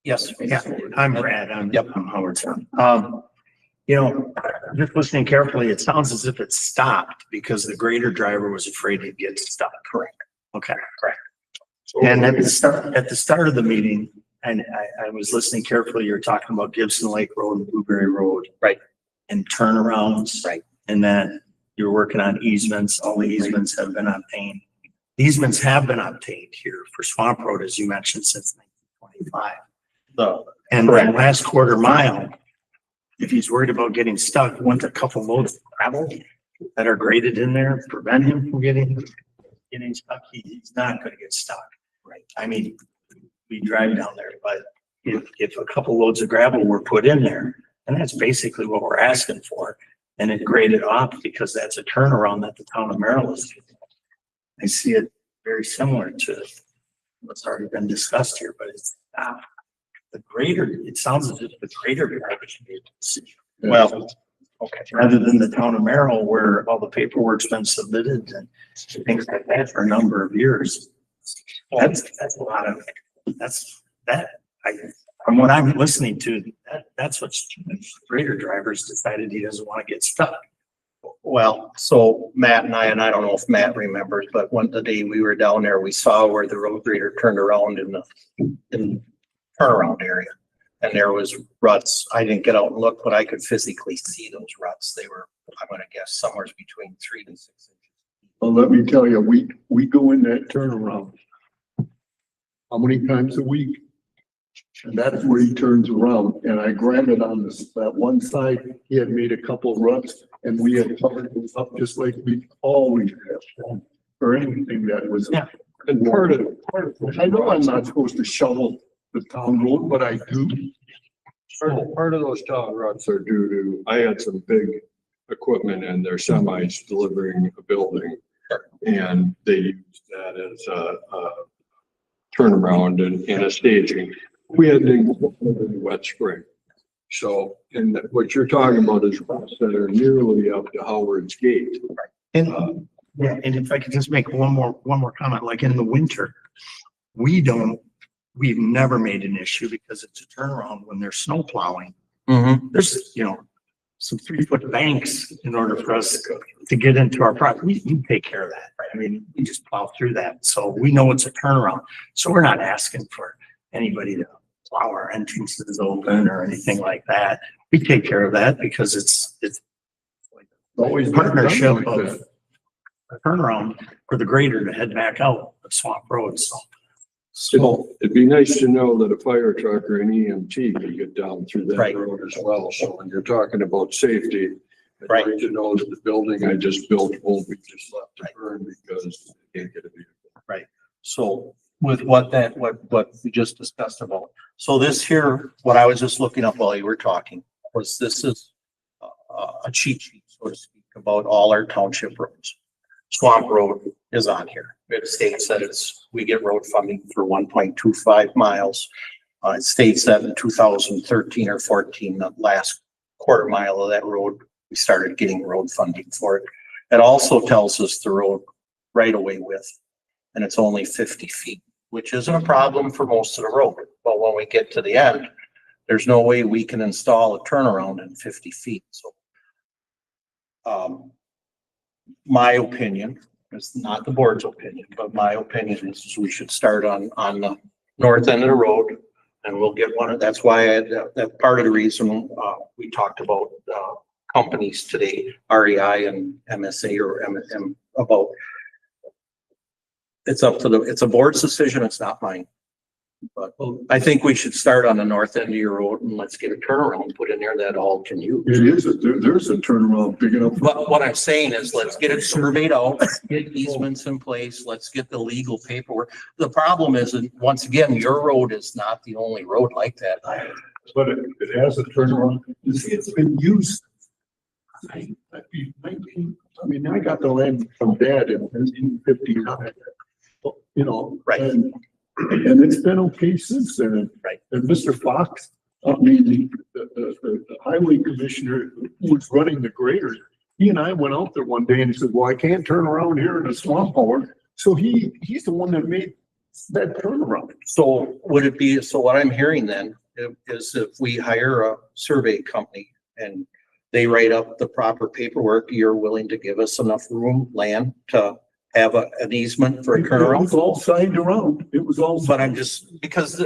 yes. Yeah, I'm Brad. I'm Howard. Just listening carefully, it sounds as if it stopped because the grader driver was afraid he'd get stuck. Correct. Okay, correct. And at the start of the meeting, and I was listening carefully, you're talking about Gibson Lake Road and Blueberry Road. Right. And turnarounds. Right. And that you're working on easements. All the easements have been obtained. Easements have been obtained here for Swamp Road, as you mentioned, since 1925. And then last quarter mile, if he's worried about getting stuck, wouldn't a couple loads of gravel that are graded in there prevent him from getting stuck? He's not gonna get stuck. Right. I mean, we drive down there, but if a couple loads of gravel were put in there, and that's basically what we're asking for, and it graded off because that's a turnaround that the town of Merrill is doing. I see it very similar to what's already been discussed here, but it's not. The grader, it sounds as if the grader should be a decision. Well, okay. Rather than the town of Merrill where all the paperwork's been submitted and things like that for a number of years. That's a lot of, from what I'm listening to, that's what grader drivers decided he doesn't want to get stuck. Well, so Matt and I don't know if Matt remembers, but the day we were down there, we saw where the road grader turned around in the turnaround area. And there was ruts. I didn't get out and look, but I could physically see those ruts. They were, I'm gonna guess, somewhere between 3 and 6 inches. Well, let me tell you, we go in that turnaround. How many times a week? And that's where he turns around. And I granted on that one side, he had made a couple ruts and we had covered it up just like we always have. For anything that was. Yeah. And I know I'm not supposed to shovel the town road, but I do. Part of those town ruts are due to, I had some big equipment and their semis delivering a building. And they used that as a turnaround and a staging. We had a wet spring. So, and what you're talking about is ruts that are nearly up to Howard's Gate. And yeah, and if I could just make one more comment, like in the winter, we've never made an issue because it's a turnaround when there's snow plowing. There's, some 3-foot banks in order for us to get into our property. We take care of that, right? I mean, we just plow through that. So we know it's a turnaround. So we're not asking for anybody to plow our entrances open or anything like that. We take care of that because it's Always a partnership of a turnaround for the grader to head back out of Swamp Road. So It'd be nice to know that a fire truck or an EMT could get down through that Right. road as well. So when you're talking about safety, I'd Right. like to know that the building I just built won't be just left to burn because they can't get a vehicle. So with what we just discussed about. So this here, what I was just looking up while you were talking, this is a cheat sheet, so to speak, about all our township roads. Swamp Road is on here. It states that we get road funding for 1.25 miles. It states that in 2013 or 14, the last quarter mile of that road, we started getting road funding for it. It also tells us the road right away width, and it's only 50 feet, which isn't a problem for most of the road. But when we get to the end, there's no way we can install a turnaround in 50 feet. So, my opinion, it's not the board's opinion, but my opinion is we should start on the north end of the road, and we'll get that's why that part of the reason, we talked about, companies today, REI and MSA or MSM, about it's a board's decision. It's not mine. But I think we should start on the north end of your road and let's get a turnaround put in there that all can use. It is, there's a turnaround big enough. But what I'm saying is, let's get it surveyed out, get easements in place, let's get the legal paperwork. The problem is, and once again, your road is not the only road like that. But it has a turnaround. You see, it's been used. I mean, I got the land from dad in 1959. You know, Right. And it's been okay since then. Right. And Mr. Fox, I mean, the highway commissioner who was running the grader, he and I went out there one day and he said, well, I can't turn around here in a swamp hole. So he's the one that made that turnaround. So would it be, so what I'm hearing then is if we hire a survey company and they write up the proper paperwork, you're willing to give us enough room, land to have an easement for a It was turnaround? all signed around. It was all. But I'm just, because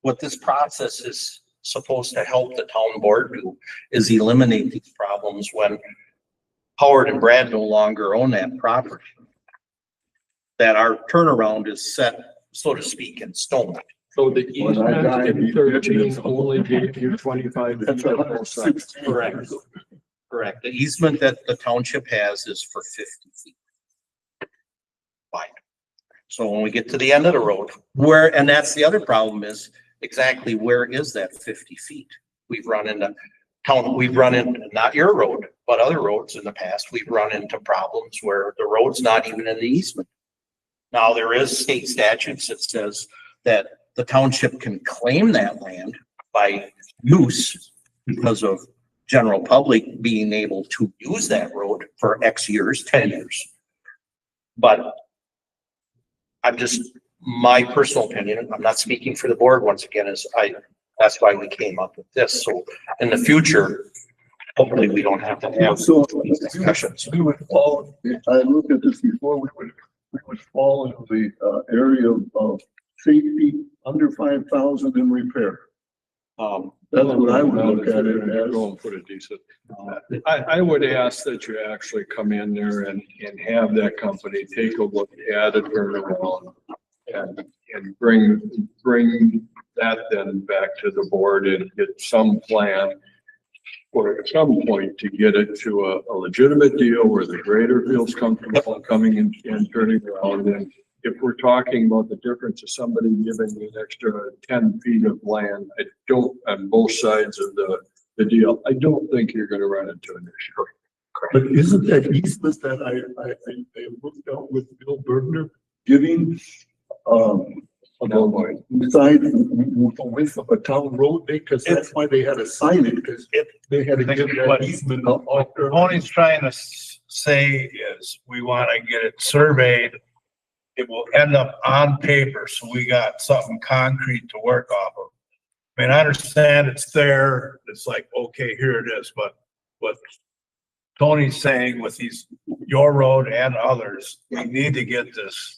what this process is supposed to help the town board do is eliminate these problems when Howard and Brad no longer own that property. That our turnaround is set, so to speak, in stone. So the When I died, easement in 13 only gave you 25 feet That's on both sides. Correct. Correct. The easement that the township has is for 50 feet. Wide. So when we get to the end of the road, and that's the other problem is exactly where is that 50 feet? We've run into, not your road, but other roads in the past, we've run into problems where the road's not even in the easement. Now, there is state statutes that says that the township can claim that land by use because of general public being able to use that road for X years, 10 years. But I'm just, my personal opinion, I'm not speaking for the board once again, that's why we came up with this. So in the future, hopefully we don't have to have So these discussions. we would fall, I looked at this before, we would fall into the area of safety under 5,000 in repair. That's what I would look at it as. Go and put a decent. I would ask that you actually come in there and have that company take a look at it, turn it around and bring that then back to the board and get some plan or at some point to get it to a legitimate deal where the grader feels comfortable coming in and turning around. And if we're talking about the difference of somebody giving you an extra 10 feet of land, I don't, on both sides of the deal, I don't think you're gonna run into an issue. But isn't that easement that I looked out with Bill Bergner giving, beside the width of a town road, because that's why they had to sign it, because they had to give that easement up. What Tony's trying to say is we want to get it surveyed. It will end up on paper, so we got something concrete to work off of. I mean, I understand it's there. It's like, okay, here it is, but what Tony's saying with your road and others, we need to get this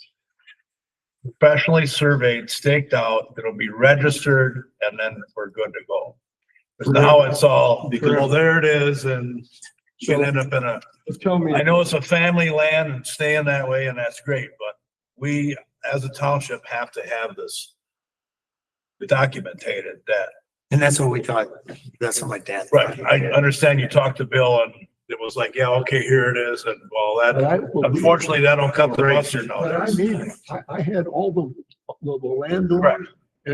professionally surveyed, staked out, it'll be registered, and then we're good to go. Because now it's all, well, there it is, and you can end up in Tell me. I know it's a family land and staying that way, and that's great, but we, as a township, have to have this documented that. And that's what we thought, that's what my dad. Right, I understand you talked to Bill and it was like, yeah, okay, here it is, and well, that, unfortunately, that don't cut the mustard But I nowadays. mean, I had all the land. Right,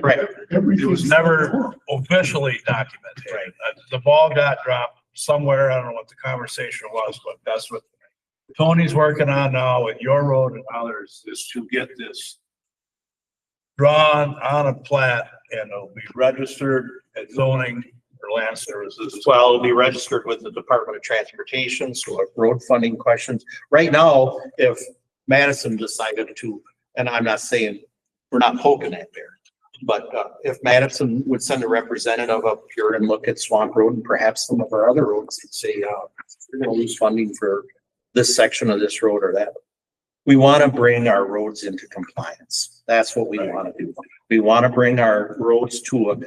right. It was never officially documented. Right. The ball got dropped somewhere, I don't know what the conversation was, but that's what Tony's working on now with your road and others, is to get this drawn on a plat and it'll be registered at zoning or land services. Well, it'll be registered with the Department of Transportation, so if road funding questions. Right now, if Madison decided to, and I'm not saying, we're not poking that bear, but if Madison would send a representative up here and look at Swamp Road and perhaps some of our other roads and say, you're gonna lose funding for this section of this road or that. We want to bring our roads into compliance. That's what we want to do. We want to bring our roads to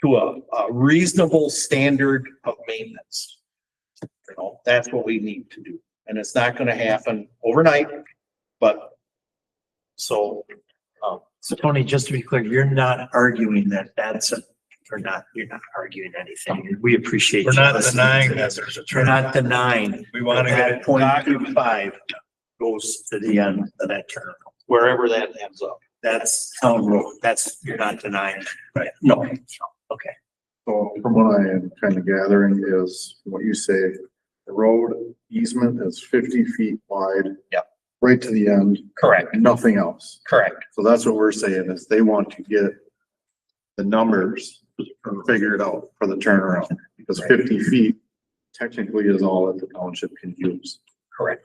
a reasonable standard of maintenance. You know, that's what we need to do. And it's not going to happen overnight, but so So Tony, just to be clear, you're not arguing that that's a, or not, you're not arguing anything. We appreciate. We're you not listening denying to that this. there's a You're turn. not denying. We want to get That it point documented. 5 goes to the end of that term. Wherever that ends up. That's town road. That's, you're not denying. Right. No. Okay. So from what I am kind of gathering is what you say, the road easement is 50 feet wide. Yep. Right to the end, Correct. nothing else. Correct. So that's what we're saying is they want to get the numbers figured out for the turnaround, because 50 feet technically is all that the township can use. Correct.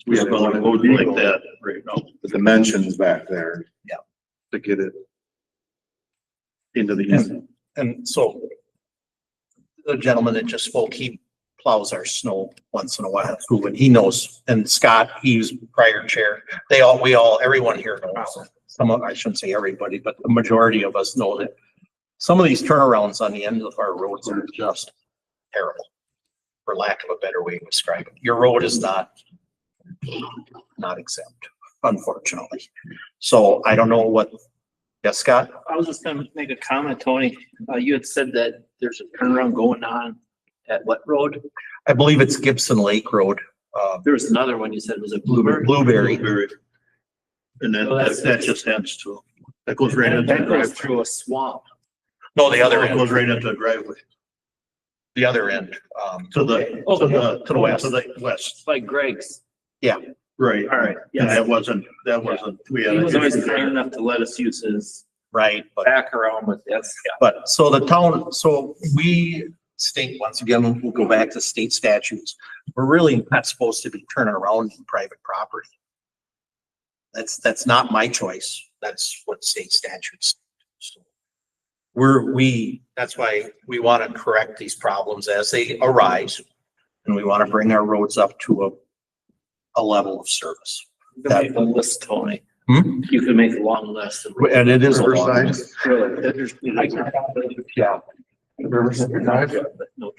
We have one like that right now. The dimensions back there. Yeah. To get it into the easement. And so the gentleman that just spoke, he plows our snow once in a while too, and he knows, and Scott, he's prior chair. Everyone here knows. I shouldn't say everybody, but the majority of us know that some of these turnarounds on the end of our roads are just terrible, for lack of a better way to describe it. Your road is not exempt, unfortunately. So I don't know what, yes, Scott? I was just gonna make a comment, Tony. You had said that there's a turnaround going on at what road? I believe it's Gibson Lake Road. There was another one you said was a Bluebird. Blueberry. And then that just ends to, That goes right into that goes through a swamp. No, the other end, right into the driveway. the other end. To the west. To the west. Like Greg's. Right. All right. And Yeah. that wasn't, He was always kind enough to let us use his right, but, back around, but that's, but so the town, so we state, once again, we'll go back to state statutes. We're really not supposed to be turning around in private property. That's not my choice. That's what state statutes. So that's why we want to correct these problems as they arise. And we want to bring our roads up to a level of service. you can make a list, Tony. Hmm? You can make a long list. of- And it is a long Riverside? list. Yeah. Riverside Drive?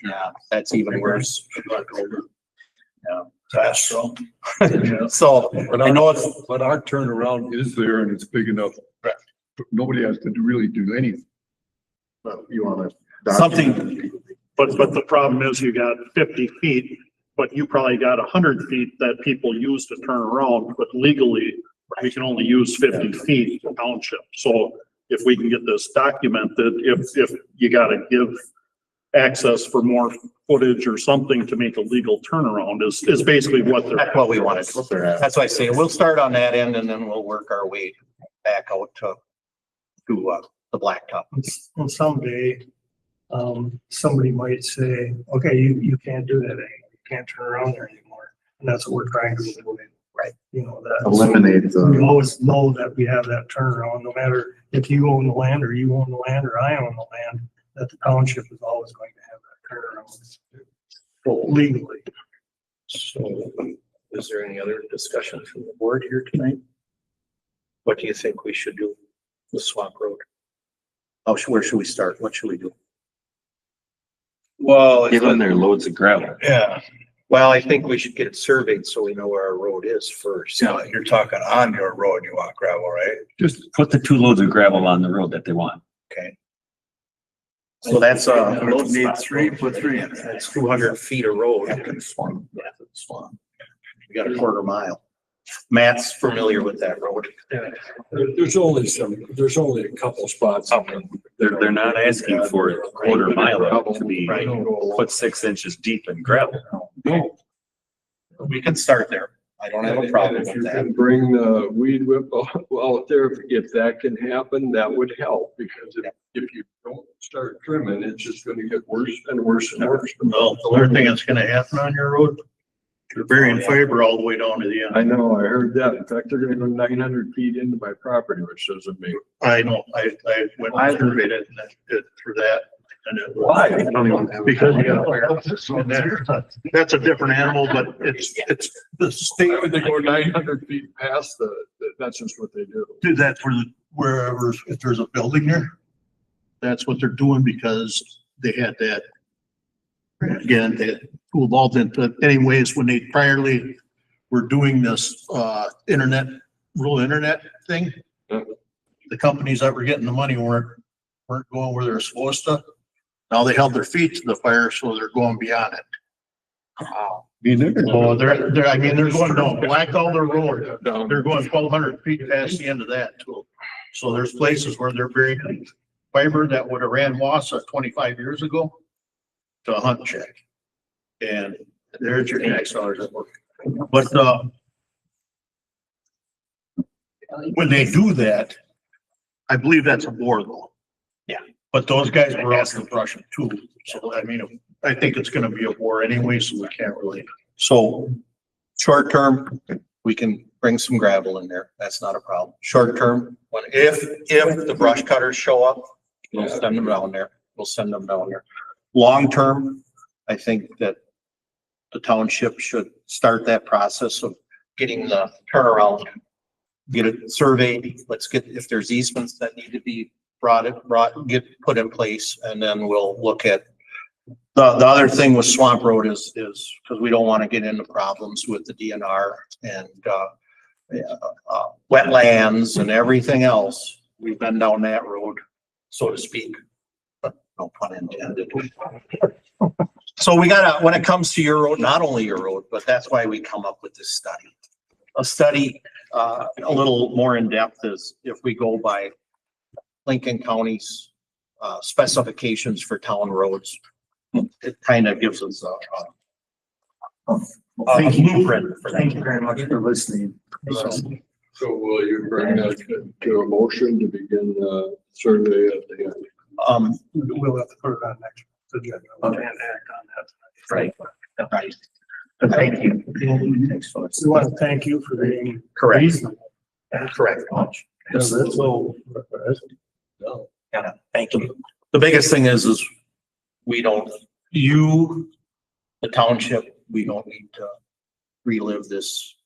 Yeah, that's even worse. Yeah, That's so. so I know it's, But our turnaround is there and it's big enough. Nobody has to really do anything. But you wanna. Something- But the problem is you got 50 feet, but you probably got 100 feet that people use to turn around, but legally we can only use 50 feet for township. So if we can get this documented, if you gotta give access for more footage or something to make a legal turnaround is basically what they're. that's what we wanted. What they're at. That's why I say we'll start on that end and then we'll work our way back out to the blacktop. And someday, somebody might say, okay, you can't do that anymore. You can't turn around there anymore. And that's what we're trying to avoid. Right. You know, that. Eliminate We the, always know that we have that turnaround, no matter if you own the land or you own the land or I own the land, that the township is always going to have that turnaround legally. So is there any other discussion from the board here tonight? What do you think we should do with Swamp Road? Oh, where should we start? What should we do? Well, Give them their loads of gravel. yeah, Well, I think we should get it surveyed so we know where our road is first. yeah, you're talking on your road, you want gravel, right? Just put the 2 loads of gravel on the road that they want. Okay. So that's, Road needs 3, put 3 in there. that's 200 feet of road. We got a quarter mile. Matt's familiar with that road. There's only a couple spots. They're not asking for a quarter mile to be Right. put 6 inches deep in gravel. We can start there. I don't have a problem If with you that. can bring the weed whip out there, if that can happen, that would help, because if you don't start trimming, it's just gonna get worse and worse and worse. Well, the other thing that's gonna happen on your road, you're burying fiber all the way down to the end. I know, I heard that. In fact, they're gonna go 900 feet into my property, which doesn't make. I know, I went and surveyed it and it through that. And it. Why? Because you got, that's a different animal, but it's the state. They go 900 feet past that's just what they do. Do that for wherever, if there's a building there. That's what they're doing because they had that. Again, they evolved into, anyways, when they priorly were doing this, rural internet thing, The companies that were getting the money weren't going where they're supposed to. Now they held their feet to the fire, so they're going beyond it. Wow. Oh, I mean, they're going down Black Alder Road. They're going 1,200 feet past the end of that too. So there's places where they're burying fiber that would have ran Wassa 25 years ago to a hunt check. And there's your tax dollars at work. But, when they do that, I believe that's a bore though. Yeah. But those guys were asking Russian too. So I mean, I think it's gonna be a bore anyway, so we can't really. So short term, we can bring some gravel in there. That's not a problem. Short term, if the brush cutters show up, we'll send them down there. We'll send them down there. Long term, I think that the township should start that process of getting the turnaround, get it surveyed. Let's get, if there's easements that need to be put in place, and then we'll look at the other thing with Swamp Road is because we don't want to get into problems with the DNR and wetlands and everything else. We've been down that road, so to speak. No pun intended. So we gotta, when it comes to your road, not only your road, but that's why we come up with this study. A study, a little more in depth is if we go by Lincoln County's specifications for town roads. It kind of gives us a blueprint for that. Thank you very much for listening. So will you bring that to a motion to begin the survey at the end? We'll have to put it on next agenda. Okay. And act on that. Right. Right. Thank you. Thanks, folks. We want to thank you for being Correct. reasonable. Correct. So, Yeah, thank you. The biggest thing is the township, we don't need to relive this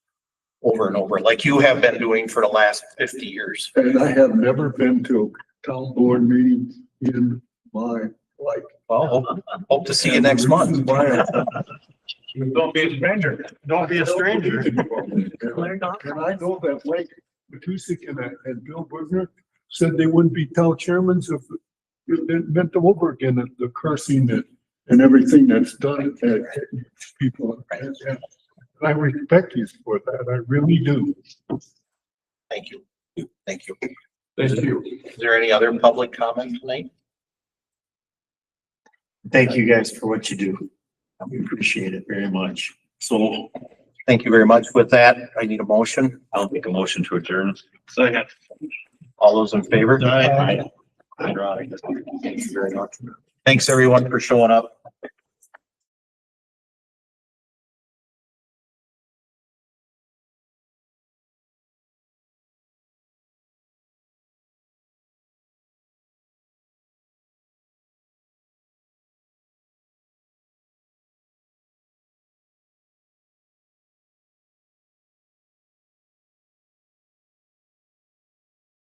over and over like you have been doing for the last 50 years. And I have never been to a town board meeting in my life. Well, hope to see you next month. Don't be a stranger. Don't be a stranger. And I know that Mike Matusik and Bill Bugner said they wouldn't be town chairmen if it meant them over again, the cursing and everything that's done at people. And I respect you for that. I really do. Thank you. Thank you. Thank you. Is there any other public comment tonight? Thank you guys for what you do. We appreciate it very much. So, thank you very much. With that, I need a motion. I'll make a motion to adjourn. Second. All those in favor? Aye. Thank you very much. Thanks, everyone, for showing up.